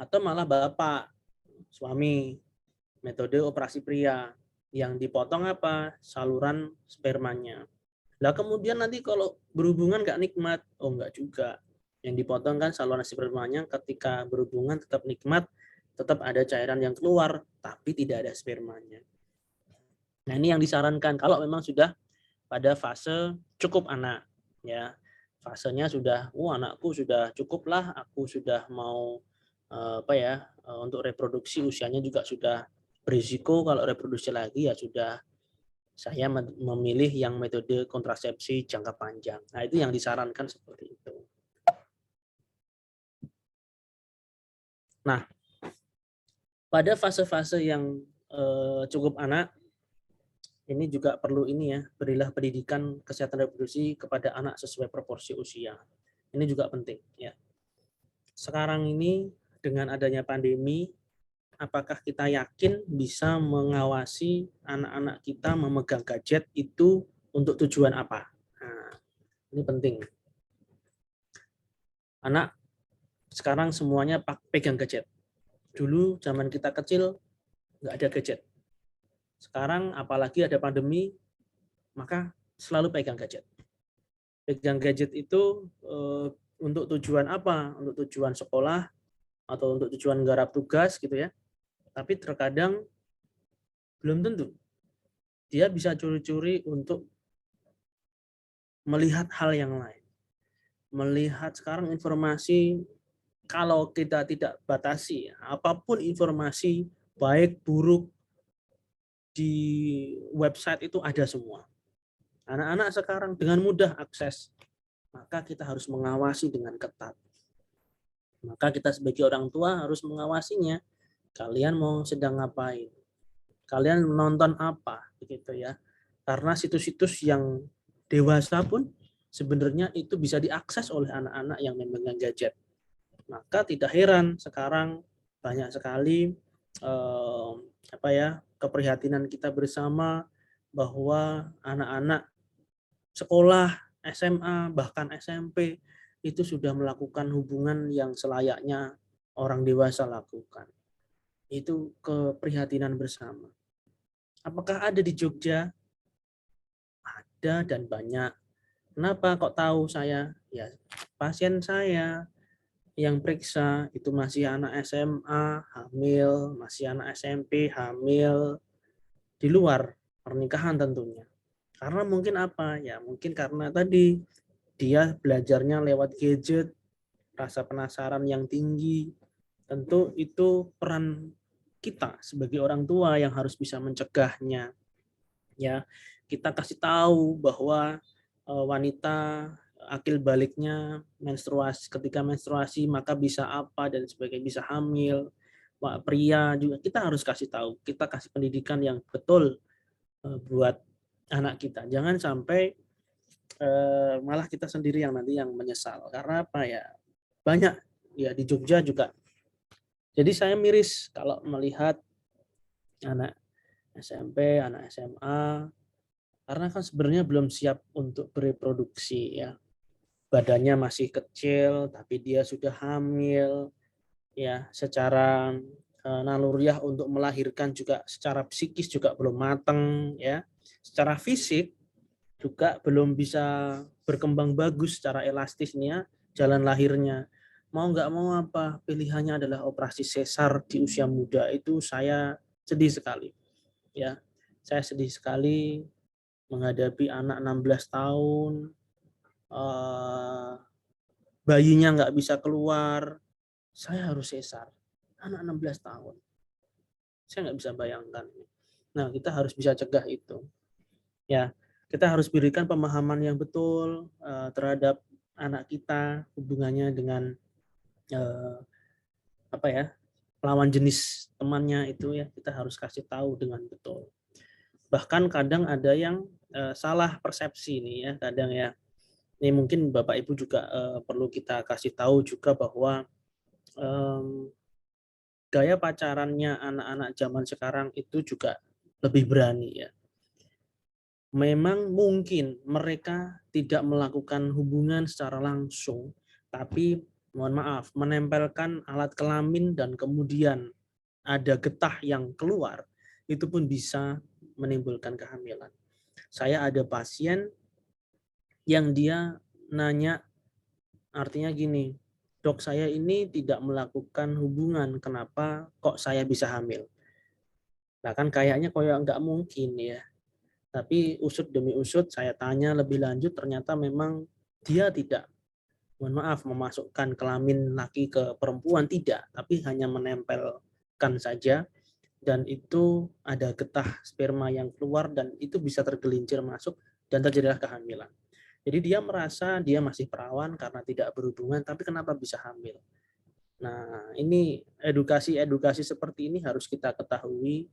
Atau malah bapak, suami, metode operasi pria yang dipotong saluran spermanya. Lah kemudian nanti kalau berhubungan nggak nikmat, nggak juga. Yang dipotong kan saluran spermanya, ketika berhubungan tetap nikmat, tetap ada cairan yang keluar, tapi tidak ada spermanya. Nah ini yang disarankan kalau memang sudah pada fase cukup anak, ya fasenya sudah, anakku sudah cukup lah, aku sudah mau untuk reproduksi, usianya juga sudah berisiko kalau reproduksi lagi, ya sudah saya memilih yang metode kontrasepsi jangka panjang. Nah itu yang disarankan seperti itu. Nah pada fase-fase yang cukup anak, ini juga perlu berilah pendidikan kesehatan reproduksi kepada anak sesuai proporsi usia. Ini juga penting ya. Sekarang ini dengan adanya pandemi, apakah kita yakin bisa mengawasi anak-anak kita memegang gadget itu untuk tujuan apa? Nah, ini penting. Anak sekarang semuanya pegang gadget. Dulu zaman kita kecil nggak ada gadget. Sekarang apalagi ada pandemi, maka selalu pegang gadget. Pegang gadget itu untuk tujuan apa? Untuk tujuan sekolah atau untuk tujuan garap tugas gitu ya. Tapi terkadang belum tentu. dia bisa curi-curi untuk melihat hal yang lain. Melihat sekarang informasi, kalau kita tidak batasi, apapun informasi, baik buruk, di website itu ada semua. Anak-anak sekarang dengan mudah akses, maka kita harus mengawasi dengan ketat. Maka kita sebagai orang tua harus mengawasinya. Kalian mau sedang ngapain? Kalian menonton apa? Begitu ya. Karena situs-situs yang dewasa pun sebenarnya itu bisa diakses oleh anak-anak yang memegang gadget. Maka tidak heran sekarang banyak sekali keprihatinan kita bersama bahwa anak-anak sekolah, SMA, bahkan SMP itu sudah melakukan hubungan yang selayaknya orang dewasa lakukan. Itu keprihatinan bersama. Apakah ada di Jogja? Ada dan banyak. Kenapa kok tahu saya? Ya, pasien saya yang periksa itu masih anak SMA, hamil, masih anak SMP, hamil, di luar pernikahan tentunya. Karena mungkin apa? Ya mungkin karena tadi dia belajarnya lewat gadget, rasa penasaran yang tinggi. Tentu itu peran kita sebagai orang tua yang harus bisa mencegahnya. Ya, kita kasih tahu bahwa wanita akil baliknya ketika menstruasi maka bisa apa dan sebagainya, bisa hamil. Pria juga kita harus kasih tahu, kita kasih pendidikan yang betul buat anak kita. Jangan sampai malah kita sendiri yang nanti yang menyesal. Karena apa ya? Banyak ya di Jogja juga. Jadi saya miris kalau melihat anak SMP, anak SMA, karena kan sebenarnya belum siap untuk bereproduksi ya. Badannya masih kecil, tapi dia sudah hamil, ya secara naluriah untuk melahirkan juga secara psikis juga belum matang ya. Secara fisik juga belum bisa berkembang bagus secara elastisnya jalan lahirnya. Mau nggak mau apa, pilihannya adalah operasi sesar di usia muda. Itu saya sedih sekali. Ya, saya sedih sekali menghadapi anak 16 tahun, bayinya nggak bisa keluar, saya harus sesar. Anak 16 tahun. Saya nggak bisa bayangkan. Nah, kita harus bisa cegah itu. Ya, kita harus berikan pemahaman yang betul terhadap anak kita, hubungannya dengan lawan jenis temannya itu ya, kita harus kasih tahu dengan betul. Bahkan kadang ada yang salah persepsi nih ya, kadang ya. Ini mungkin Bapak Ibu juga perlu kita kasih tahu juga bahwa gaya pacarannya anak-anak zaman sekarang itu juga lebih berani ya. Memang mungkin mereka tidak melakukan hubungan secara langsung, tapi mohon maaf, menempelkan alat kelamin dan kemudian ada getah yang keluar, itu pun bisa menimbulkan kehamilan. Saya ada pasien yang dia nanya, artinya gini, dok saya ini tidak melakukan hubungan, kenapa kok saya bisa hamil? Nah kan kayaknya nggak mungkin ya. Tapi usut demi usut saya tanya lebih lanjut, ternyata memang dia tidak, mohon maaf, memasukkan kelamin laki ke perempuan, tidak, tapi hanya menempelkan saja, dan itu ada getah sperma yang keluar dan itu bisa tergelincir masuk dan terjadilah kehamilan. Jadi dia merasa dia masih perawan karena tidak berhubungan, tapi kenapa bisa hamil? Nah, ini edukasi seperti ini harus kita ketahui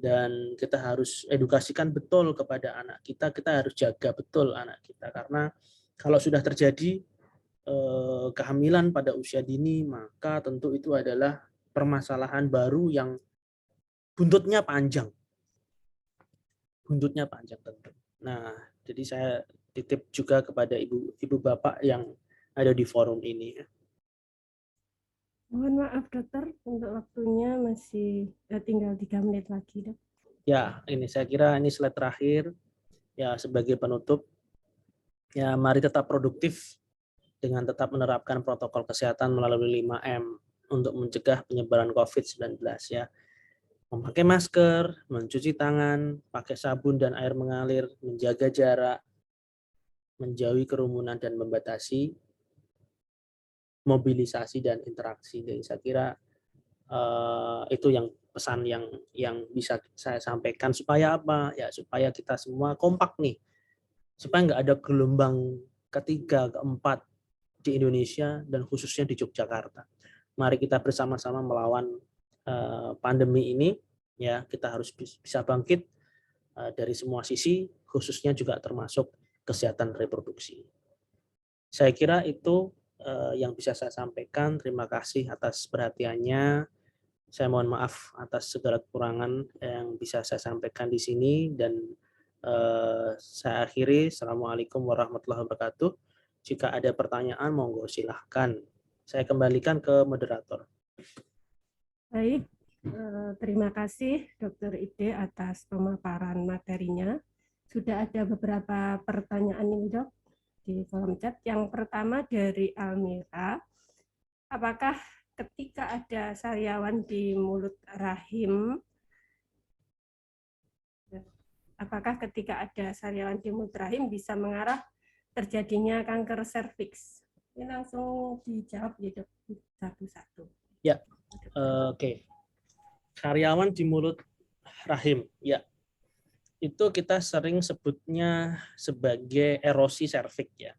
dan kita harus edukasikan betul kepada anak kita harus jaga betul anak kita, karena kalau sudah terjadi kehamilan pada usia dini, maka tentu itu adalah permasalahan baru yang buntutnya panjang tentu. Nah, jadi saya titip juga kepada ibu bapak yang ada di forum ini. Mohon maaf dokter, untuk waktunya masih tinggal 3 menit lagi dok. Ya, ini saya kira ini slide terakhir. Ya, sebagai penutup, ya mari tetap produktif dengan tetap menerapkan protokol kesehatan melalui 5M untuk mencegah penyebaran COVID-19 ya. memakai masker, mencuci tangan, pakai sabun dan air mengalir, menjaga jarak, menjauhi kerumunan dan membatasi mobilisasi dan interaksi. Jadi saya kira itu yang pesan yang bisa saya sampaikan supaya apa? Ya supaya kita semua kompak nih. Supaya nggak ada gelombang ketiga, keempat di Indonesia dan khususnya di Yogyakarta. Mari kita bersama-sama melawan pandemi ini. Ya, kita harus bisa bangkit dari semua sisi, khususnya juga termasuk kesehatan reproduksi. Saya kira itu yang bisa saya sampaikan. Terima kasih atas perhatiannya. Saya mohon maaf atas segala kekurangan yang bisa saya sampaikan di sini dan saya akhiri. Assalamualaikum warahmatullahi wabarakatuh. Jika ada pertanyaan, monggo silahkan. Saya kembalikan ke moderator. Baik, terima kasih Dr. Ide atas pemaparan materinya. Sudah ada beberapa pertanyaan ini, Dok, di kolom chat. Yang pertama dari Almira, apakah ketika ada sariawan di mulut rahim, bisa mengarah terjadinya kanker serviks? Ini langsung dijawab ya, Dok, satu-satu. Ya, oke. Sariawan di mulut rahim, ya. Itu kita sering sebutnya sebagai erosi serviks ya.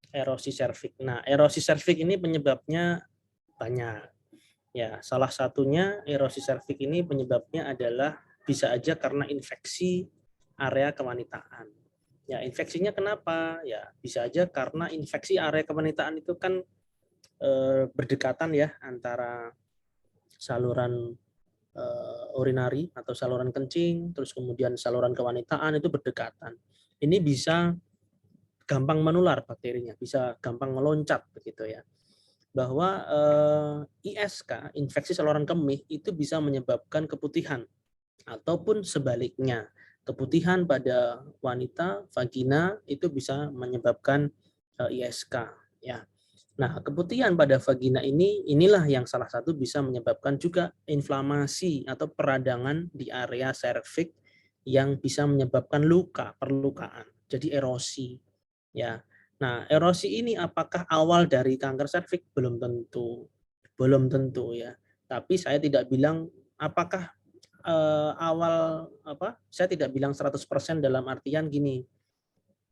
Erosi serviks. Nah, erosi serviks ini penyebabnya banyak. Ya, salah satunya erosi serviks ini penyebabnya adalah bisa aja karena infeksi area kewanitaan. Ya, infeksinya kenapa? Ya, bisa aja karena infeksi area kewanitaan itu kan berdekatan ya antara saluran urinari atau saluran kencing, terus kemudian saluran kewanitaan itu berdekatan. Ini bisa gampang menular bakterinya, bisa gampang meloncat begitu ya. Bahwa ISK, infeksi saluran kemih, itu bisa menyebabkan keputihan ataupun sebaliknya. Keputihan pada wanita, vagina, itu bisa menyebabkan ISK. Ya. Nah, keputihan pada vagina inilah yang salah satu bisa menyebabkan juga inflamasi atau peradangan di area serviks yang bisa menyebabkan luka, perlukaan. Jadi erosi. Ya. Nah, erosi ini apakah awal dari kanker serviks? Belum tentu. Belum tentu ya. Tapi saya tidak bilang apakah awal saya tidak bilang 100% dalam artian gini.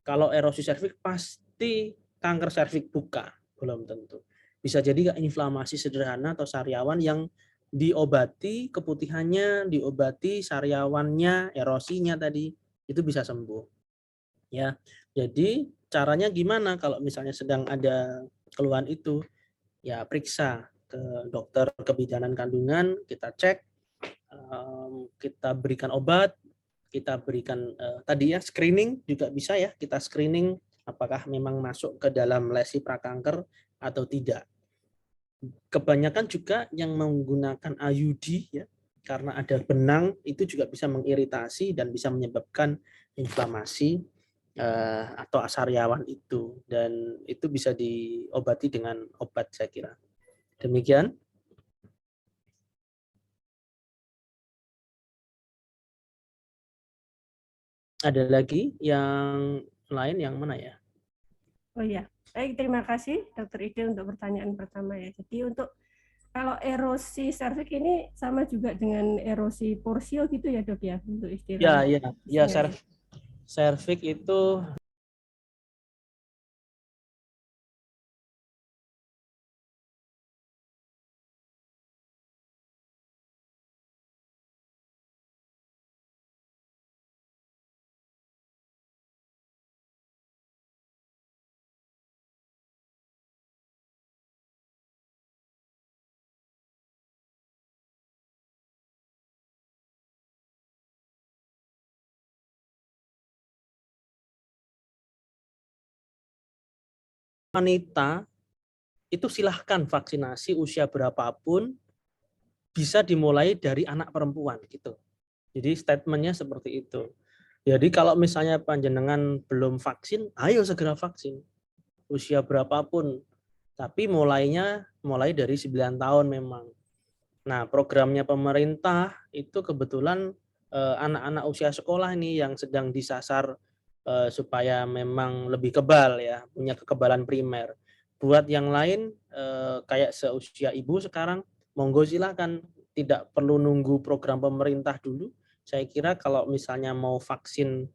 Kalau erosi serviks pasti kanker serviks, bukan, belum tentu. Bisa jadi inflamasi sederhana atau sariawan yang diobati keputihannya, diobati sariawannya, erosinya tadi itu bisa sembuh. Ya. Jadi caranya gimana kalau misalnya sedang ada keluhan itu? Ya periksa ke dokter kebidanan kandungan, kita cek, kita berikan obat, kita berikan tadi ya screening juga bisa ya, kita screening apakah memang masuk ke dalam lesi prakanker atau tidak. Kebanyakan juga yang menggunakan IUD ya, karena ada benang itu juga bisa mengiritasi dan bisa menyebabkan inflamasi atau sariawan itu, dan itu bisa diobati dengan obat saya kira. Demikian. Ada lagi yang lain, yang mana ya? Oh iya, baik, terima kasih Dr. Ide untuk pertanyaan pertama ya. Jadi untuk kalau erosi serviks ini sama juga dengan erosi porsio gitu ya, Dok ya, untuk istilah. Ya, serviks itu wanita itu silahkan vaksinasi usia berapapun, bisa dimulai dari anak perempuan gitu. Jadi statementnya seperti itu. Jadi kalau misalnya panjenengan belum vaksin, ayo segera vaksin. Usia berapapun. Tapi mulai dari 9 tahun memang. Nah, programnya pemerintah itu kebetulan anak-anak usia sekolah ini yang sedang disasar supaya memang lebih kebal ya, punya kekebalan primer. Buat yang lain kayak seusia ibu sekarang, monggo silakan, tidak perlu nunggu program pemerintah dulu. Saya kira kalau misalnya mau vaksin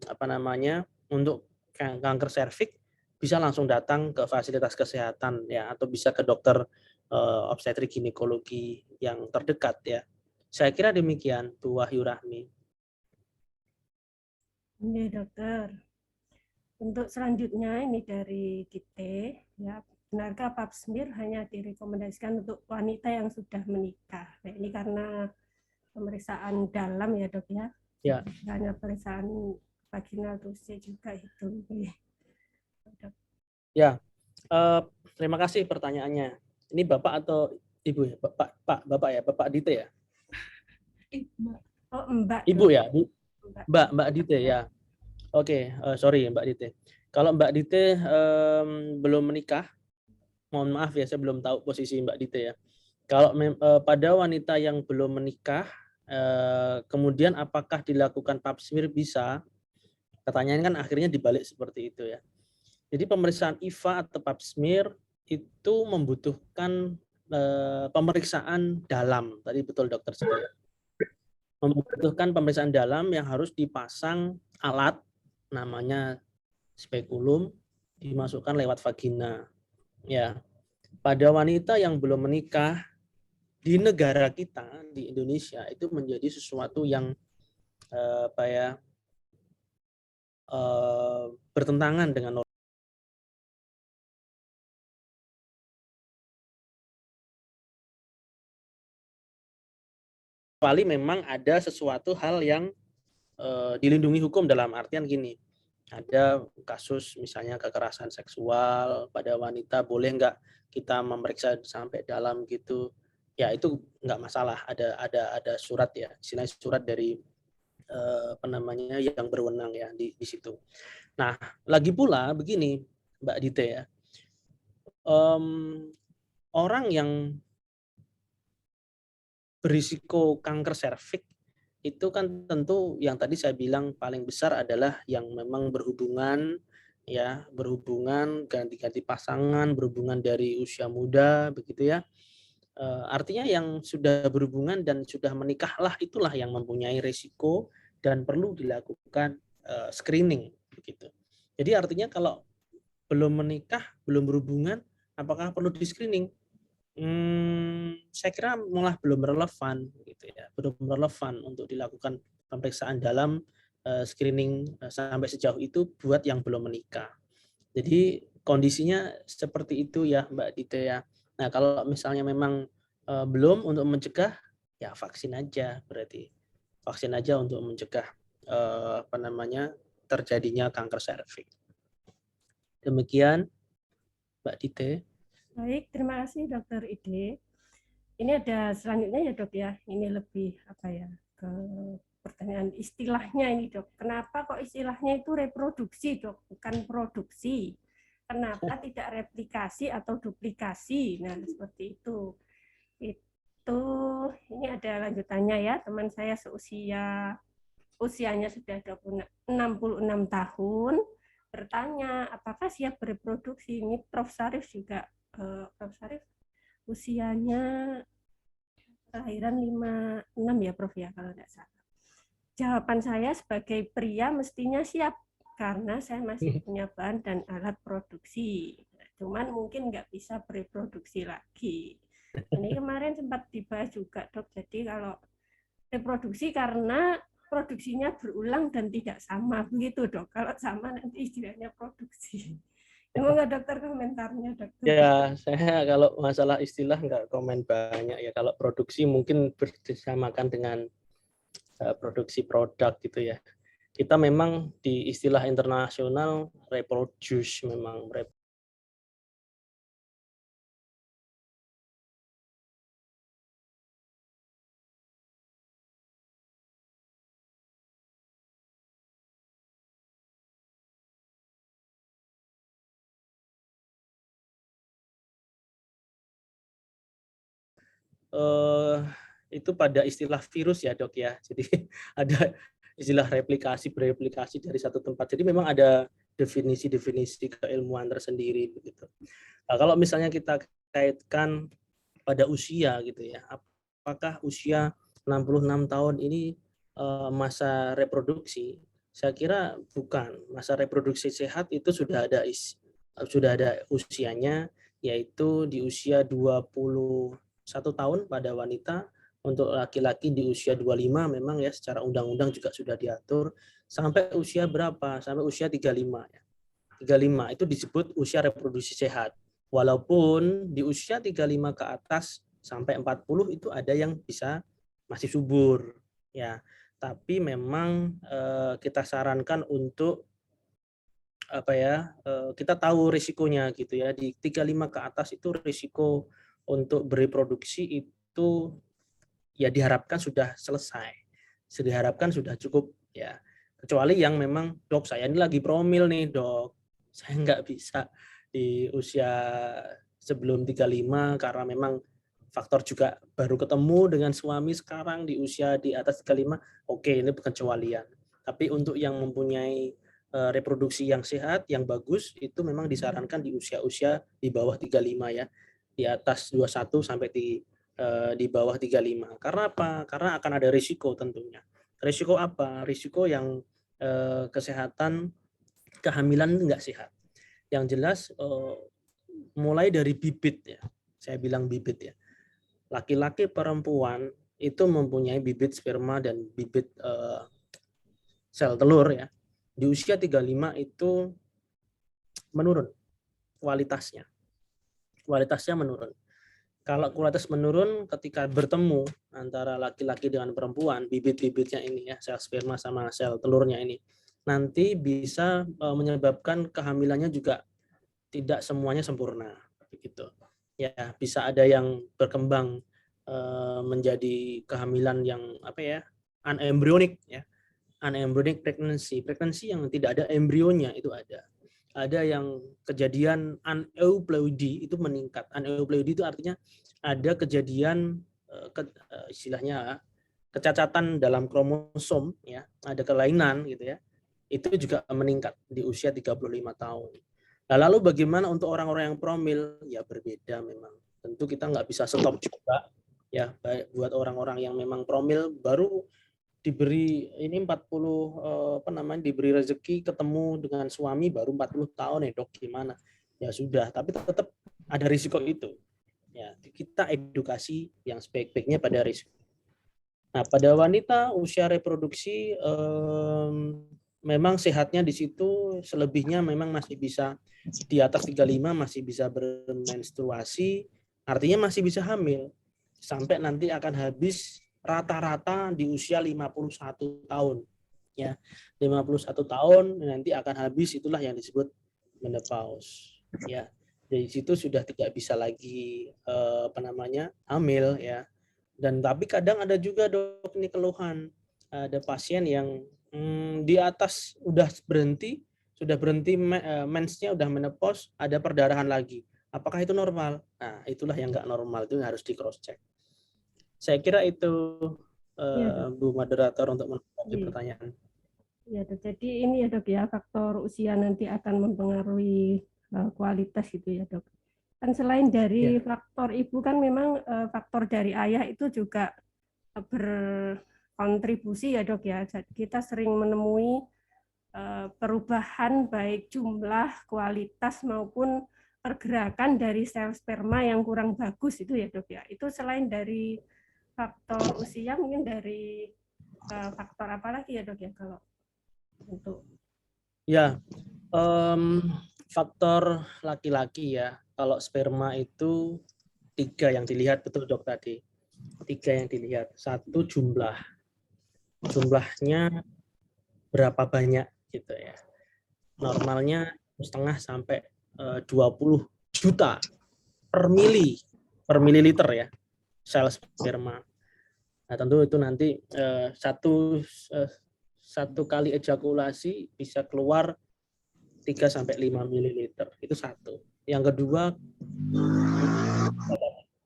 apa namanya untuk kanker serviks bisa langsung datang ke fasilitas kesehatan ya, atau bisa ke dokter obstetrik ginekologi yang terdekat ya. Saya kira demikian Bu Wahyu Rahmi. Iya dokter. Untuk selanjutnya ini dari Dite, ya, benarkah pap smear hanya direkomendasikan untuk wanita yang sudah menikah? Nah, ini karena pemeriksaan dalam ya dok ya? Ya. Hanya pemeriksaan vaginal tusi juga itu. Ya, terima kasih pertanyaannya. Ini Bapak atau Ibu ya? Bapak ya, Bapak Dite ya? Oh Mbak. Ibu ya, Mbak. Mbak Dite ya. Oke, sorry Mbak Dite. Kalau Mbak Dite belum menikah, mohon maaf ya, saya belum tahu posisi Mbak Dite ya. Kalau pada wanita yang belum menikah, kemudian apakah dilakukan pap smear? Bisa. Pertanyaan kan akhirnya dibalik seperti itu ya. Jadi pemeriksaan IVA atau pap smear itu membutuhkan pemeriksaan dalam. Tadi betul dokter sekalian. Membutuhkan pemeriksaan dalam yang harus dipasang alat namanya spekulum, dimasukkan lewat vagina. Ya, pada wanita yang belum menikah di negara kita di Indonesia itu menjadi sesuatu yang bertentangan dengan norma. Kecuali memang ada sesuatu hal yang dilindungi hukum, dalam artian gini. Ada kasus misalnya kekerasan seksual pada wanita, boleh nggak kita memeriksa sampai dalam gitu? Ya itu nggak masalah. Ada surat ya, istilahnya surat dari apa namanya yang berwenang ya di situ. Nah, lagi pula begini Mbak Dite ya, orang yang berisiko kanker serviks itu kan tentu yang tadi saya bilang paling besar adalah yang memang berhubungan ya, berhubungan ganti-ganti pasangan, berhubungan dari usia muda begitu ya. Artinya yang sudah berhubungan dan sudah menikahlah itulah yang mempunyai risiko dan perlu dilakukan screening begitu. Jadi artinya kalau belum menikah, belum berhubungan, apakah perlu di screening? Saya kira malah belum relevan gitu ya, belum relevan untuk dilakukan pemeriksaan dalam screening sampai sejauh itu buat yang belum menikah. Jadi kondisinya seperti itu ya Mbak Dite ya. Nah kalau misalnya memang belum, untuk mencegah ya vaksin aja, berarti vaksin aja untuk mencegah apa namanya terjadinya kanker serviks. Demikian Mbak Dite. Baik, terima kasih Dokter Ide. Ini ada selanjutnya ya dok ya, ini lebih apa ya, ke pertanyaan istilahnya ini dok. Kenapa kok istilahnya itu reproduksi dok, bukan produksi? Kenapa tidak replikasi atau duplikasi? Nah seperti itu. Itu ini ada lanjutannya ya, teman saya usianya sudah 66 tahun, bertanya apakah siap bereproduksi. Ini Prof. Sarif juga, Prof. Sarif usianya kelahiran 56 ya Prof ya kalau tidak salah. Jawaban saya sebagai pria mestinya siap karena saya masih punya bahan dan alat produksi. Cuman mungkin nggak bisa bereproduksi lagi. Ini kemarin sempat dibahas juga dok. Jadi kalau reproduksi karena produksinya berulang dan tidak sama begitu dok. Kalau sama nanti istilahnya produksi. Semoga dokter komentarnya dokter. Ya, saya kalau masalah istilah nggak komen banyak ya. Kalau produksi mungkin bersamakan dengan produksi produk gitu ya. Kita memang di istilah internasional reproduce, memang itu pada istilah virus ya dok ya. Jadi ada istilah replikasi, bereplikasi dari satu tempat. Jadi memang ada definisi-definisi keilmuan tersendiri begitu. Nah, kalau misalnya kita kaitkan pada usia gitu ya, apakah usia 66 tahun ini masa reproduksi? Saya kira bukan. Masa reproduksi sehat itu sudah ada usianya, yaitu di usia 21 tahun pada wanita, untuk laki-laki di usia 25 memang ya, secara undang-undang juga sudah diatur, sampai usia berapa? Sampai usia 35 ya. 35 itu disebut usia reproduksi sehat. Walaupun di usia 35 ke atas sampai 40 itu ada yang bisa masih subur ya. Tapi memang kita sarankan untuk kita tahu risikonya gitu ya. Di 35 ke atas itu risiko untuk bereproduksi itu ya diharapkan sudah selesai. Diharapkan sudah cukup ya. Kecuali yang memang, dok saya ini lagi promil nih dok, saya nggak bisa di usia sebelum 35 karena memang faktor juga baru ketemu dengan suami sekarang di usia di atas 35, oke, ini pengecualian. Tapi untuk yang mempunyai reproduksi yang sehat, yang bagus, itu memang disarankan di usia-usia di bawah 35 ya, di atas 21 sampai di bawah 35. Karena apa? Karena akan ada risiko tentunya. Risiko apa? Risiko yang kesehatan kehamilan nggak sehat. Yang jelas mulai dari bibit ya, saya bilang bibit ya. Laki-laki perempuan itu mempunyai bibit sperma dan bibit sel telur ya. Di usia 35 itu menurun kualitasnya. Kualitasnya menurun. Kalau kualitas menurun ketika bertemu antara laki-laki dengan perempuan, bibit-bibitnya ini ya, sel sperma sama sel telurnya ini, nanti bisa menyebabkan kehamilannya juga tidak semuanya sempurna begitu. Ya, bisa ada yang berkembang menjadi kehamilan yang unembryonic ya. Unembryonic pregnancy yang tidak ada embrionya itu ada. Ada yang kejadian aneuploidy itu meningkat. Aneuploidy itu artinya ada kejadian istilahnya kecacatan dalam kromosom ya, ada kelainan gitu ya. Itu juga meningkat di usia 35 tahun. Nah, lalu bagaimana untuk orang-orang yang promil? Ya berbeda memang. Tentu kita nggak bisa stop juga ya, buat orang-orang yang memang promil baru diberi ini 40 diberi rezeki ketemu dengan suami baru 40 tahun ya dok, gimana? Ya sudah, tapi tetap ada risiko itu. Ya, kita edukasi yang sebaik-baiknya pada risiko. Nah, pada wanita usia reproduksi memang sehatnya di situ, selebihnya memang masih bisa di atas 35 masih bisa bermenstruasi, artinya masih bisa hamil. Sampai nanti akan habis rata-rata di usia 51 tahun. Ya, 51 tahun nanti akan habis, itulah yang disebut menopause. Ya, dari situ sudah tidak bisa lagi hamil ya. Dan tapi kadang ada juga dok ini keluhan, ada pasien yang di atas sudah berhenti mensnya udah menopause, ada perdarahan lagi. Apakah itu normal? Nah, itulah yang nggak normal, itu harus di cross check. Saya kira itu Bu Moderator untuk menanggapi pertanyaan. Ya, jadi ini ya dok ya, faktor usia nanti akan mempengaruhi kualitas gitu ya dok. Kan selain dari faktor ibu kan memang faktor dari ayah itu juga berkontribusi ya dok ya. Kita sering menemui perubahan baik jumlah, kualitas maupun pergerakan dari sel sperma yang kurang bagus itu ya dok ya. Itu selain dari faktor usia mungkin dari faktor apa lagi ya dok ya kalau untuk ya faktor laki-laki ya. Kalau sperma itu 3 yang dilihat, betul dok tadi. 3 yang dilihat. 1 jumlahnya berapa banyak gitu ya. Normalnya 1,5 sampai 20 juta per mililiter ya sel sperma. Nah, tentu itu nanti satu kali ejakulasi bisa keluar 3 sampai 5 mililiter. Itu 1. Yang kedua,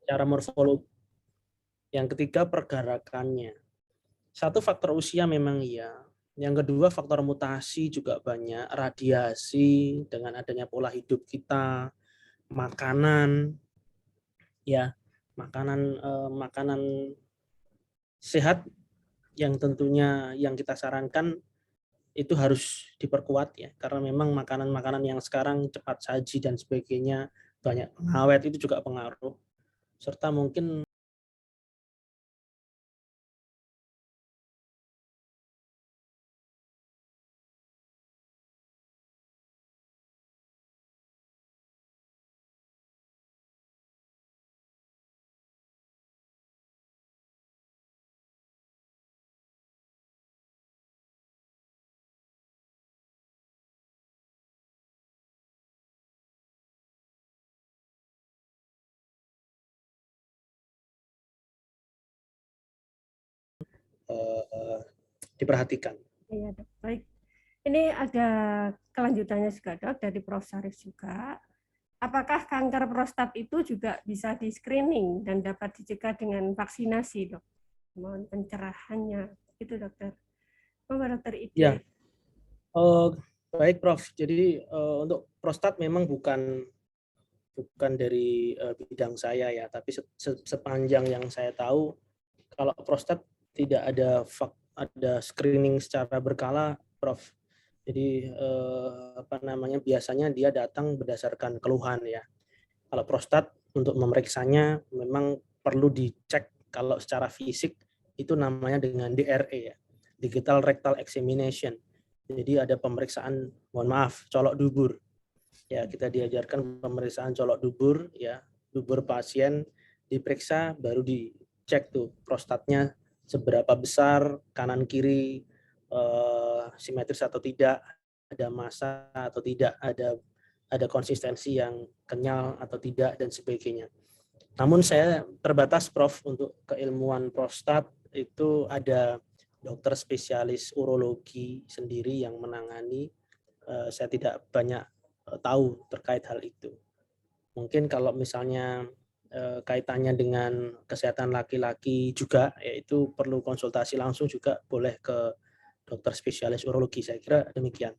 secara morfologi Yang ketiga pergerakannya. Satu faktor usia memang iya. Yang kedua faktor mutasi juga banyak, radiasi dengan adanya pola hidup kita, makanan, ya makanan sehat yang tentunya yang kita sarankan itu harus diperkuat ya, karena memang makanan-makanan yang sekarang cepat saji dan sebagainya banyak pengawet itu juga pengaruh, serta mungkin diperhatikan. Iya, Dok. Baik. Ini ada kelanjutannya juga, Dok, dari Prof. Syarif juga. Apakah kanker prostat itu juga bisa di-screening dan dapat dicegah dengan vaksinasi, Dok? Mohon pencerahannya. Itu, Dokter. Dokter Ide. Ya. Baik, Prof. Jadi untuk prostat memang bukan dari bidang saya ya, tapi sepanjang yang saya tahu, kalau prostat tidak ada screening secara berkala, Prof. Jadi biasanya dia datang berdasarkan keluhan ya. Kalau prostat untuk memeriksanya memang perlu dicek, kalau secara fisik itu namanya dengan DRE ya, Digital Rectal Examination. Jadi ada pemeriksaan, mohon maaf, colok dubur. Ya, kita diajarkan pemeriksaan colok dubur ya, dubur pasien diperiksa baru dicek tuh prostatnya seberapa besar, kanan kiri simetris atau tidak, ada massa atau tidak, ada konsistensi yang kenyal atau tidak dan sebagainya. Namun saya terbatas, Prof, untuk keilmuan prostat itu ada dokter spesialis urologi sendiri yang menangani. Saya tidak banyak tahu terkait hal itu. Mungkin kalau misalnya kaitannya dengan kesehatan laki-laki juga, yaitu perlu konsultasi langsung juga boleh ke dokter spesialis urologi. Saya kira demikian.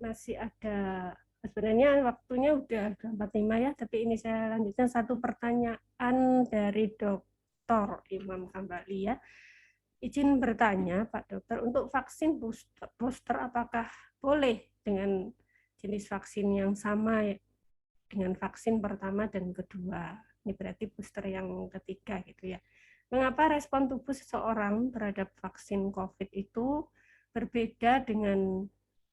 Masih ada, sebenarnya waktunya udah 45 ya, tapi ini saya lanjutkan satu pertanyaan dari Dr. Imam Hambali ya. Izin bertanya, Pak Dokter, untuk vaksin booster apakah boleh dengan jenis vaksin yang sama ya, dengan vaksin pertama dan kedua? Ini berarti booster yang ketiga gitu ya. Mengapa respon tubuh seseorang terhadap vaksin COVID itu berbeda dengan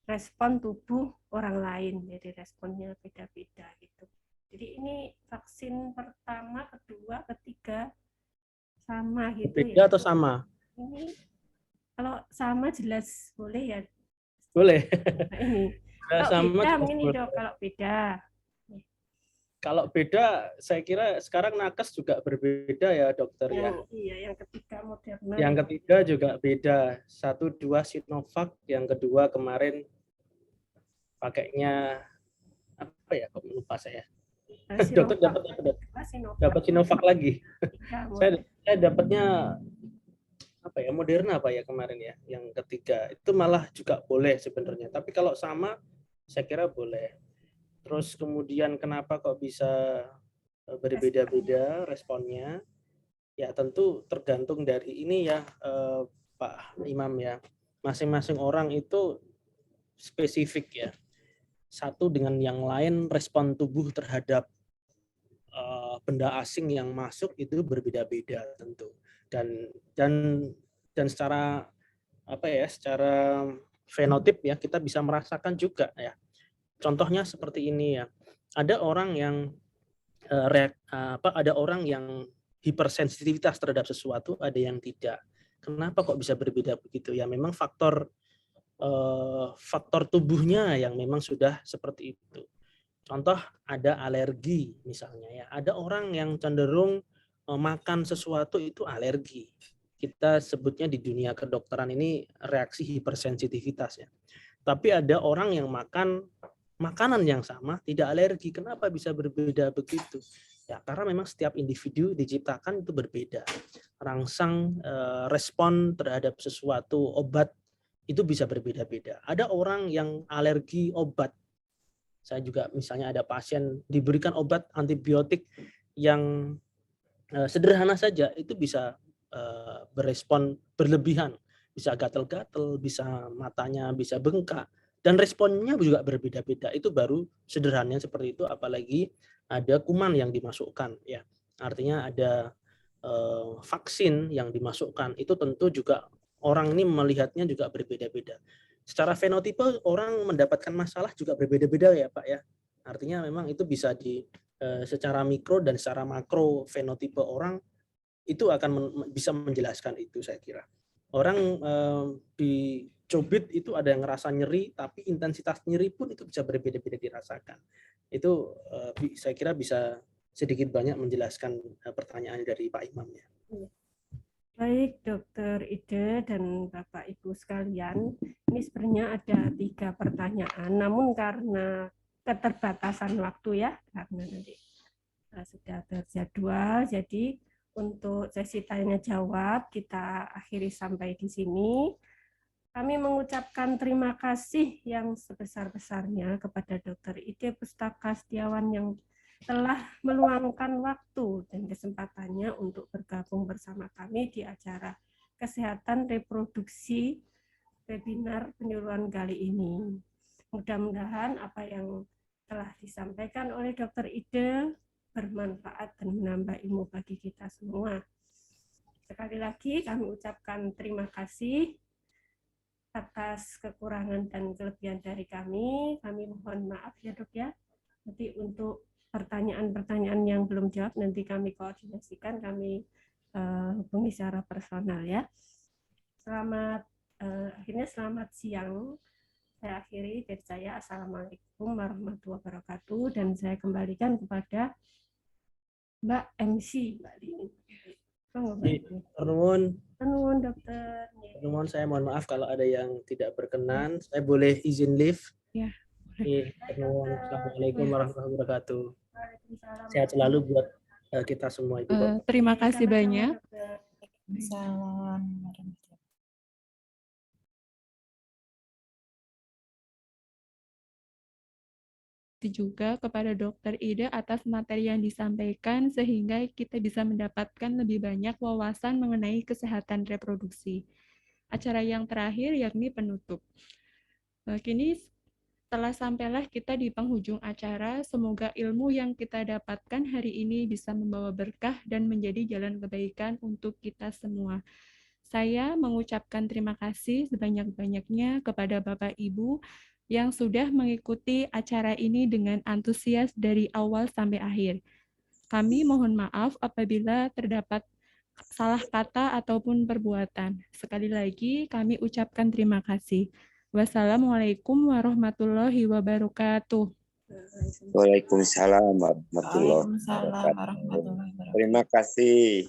respon tubuh orang lain? Jadi responnya beda-beda gitu. Jadi ini vaksin pertama, kedua, ketiga sama gitu beda ya? Atau sama? Ini kalau sama jelas boleh ya? Boleh. Nah, ini. Kalau sama beda ini Dok, kalau beda. Kalau beda, saya kira sekarang nakes juga berbeda ya, dokter ya. Iya, yang ketiga Moderna. Yang ketiga juga beda. 1, 2 Sinovac, yang kedua kemarin pakainya apa ya? Kok lupa saya. Dokter dapat Sinovac lagi. saya dapatnya apa ya? Moderna apa ya kemarin ya? Yang ketiga itu malah juga boleh sebenarnya. Tapi kalau sama, saya kira boleh. Terus kemudian kenapa kok bisa berbeda-beda responnya? Ya tentu tergantung dari ini ya, Pak Imam ya. Masing-masing orang itu spesifik ya. Satu dengan yang lain respon tubuh terhadap benda asing yang masuk itu berbeda-beda tentu. Dan secara apa ya? Secara fenotip ya kita bisa merasakan juga ya. Contohnya seperti ini ya, ada orang yang ada orang yang hipersensitivitas terhadap sesuatu, ada yang tidak. Kenapa kok bisa berbeda begitu? Ya memang faktor tubuhnya yang memang sudah seperti itu. Contoh ada alergi misalnya ya, ada orang yang cenderung makan sesuatu itu alergi. Kita sebutnya di dunia kedokteran ini reaksi hipersensitivitas ya. Tapi ada orang yang makan makanan yang sama tidak alergi. Kenapa bisa berbeda begitu? Ya, karena memang setiap individu diciptakan itu berbeda. Rangsang respon terhadap sesuatu obat itu bisa berbeda-beda. Ada orang yang alergi obat. Saya juga misalnya ada pasien diberikan obat antibiotik yang sederhana saja itu bisa berespon berlebihan, bisa gatal-gatal, bisa matanya bisa bengkak, dan responnya juga berbeda-beda. Itu baru sederhananya seperti itu, apalagi ada kuman yang dimasukkan, ya. Artinya ada vaksin yang dimasukkan, itu tentu juga orang ini melihatnya juga berbeda-beda. Secara fenotipe orang mendapatkan masalah juga berbeda-beda ya Pak ya. Artinya memang itu bisa secara mikro dan secara makro fenotipe orang itu akan bisa menjelaskan itu, saya kira. Orang dicubit itu ada yang ngerasa nyeri, tapi intensitas nyeri pun itu bisa berbeda-beda dirasakan. Itu saya kira bisa sedikit banyak menjelaskan pertanyaan dari Pak Imamnya. Baik, Dokter Ide dan Bapak Ibu sekalian, ini sebenarnya ada 3 pertanyaan, namun karena keterbatasan waktu ya, karena nanti sudah berjadwal, jadi untuk sesi tanya jawab kita akhiri sampai di sini. Kami mengucapkan terima kasih yang sebesar-besarnya kepada Dokter Ide Pustaka Setiawan yang telah meluangkan waktu dan kesempatannya untuk bergabung bersama kami di acara Kesehatan Reproduksi webinar penyuluhan kali ini. Mudah-mudahan apa yang telah disampaikan oleh Dokter Ide bermanfaat dan menambah ilmu bagi kita semua. Sekali lagi kami ucapkan terima kasih atas kekurangan dan kelebihan dari kami. Kami mohon maaf ya Dok ya. Nanti untuk pertanyaan-pertanyaan yang belum jawab nanti kami koordinasikan, kami hubungi secara personal ya. Akhirnya selamat siang. Saya akhiri dari saya. Assalamualaikum warahmatullahi wabarakatuh, dan saya kembalikan kepada Mbak MC, Mbak Lini. Nuwun, Dokter. Nuwun, saya mohon maaf kalau ada yang tidak berkenan. Saya boleh izin live? Ya. Assalamualaikum warahmatullahi wabarakatuh. Sehat selalu buat kita semua, Ibu Bapak. Terima kasih banyak. Salam. Juga kepada Dokter Ide atas materi yang disampaikan sehingga kita bisa mendapatkan lebih banyak wawasan mengenai kesehatan reproduksi. Acara yang terakhir yakni penutup. Kini telah sampailah kita di penghujung acara. Semoga ilmu yang kita dapatkan hari ini bisa membawa berkah dan menjadi jalan kebaikan untuk kita semua. Saya mengucapkan terima kasih sebanyak-banyaknya kepada Bapak Ibu yang sudah mengikuti acara ini dengan antusias dari awal sampai akhir. Kami mohon maaf apabila terdapat salah kata ataupun perbuatan. Sekali lagi kami ucapkan terima kasih. Wassalamualaikum warahmatullahi wabarakatuh. Waalaikumsalam warahmatullahi wabarakatuh. Terima kasih.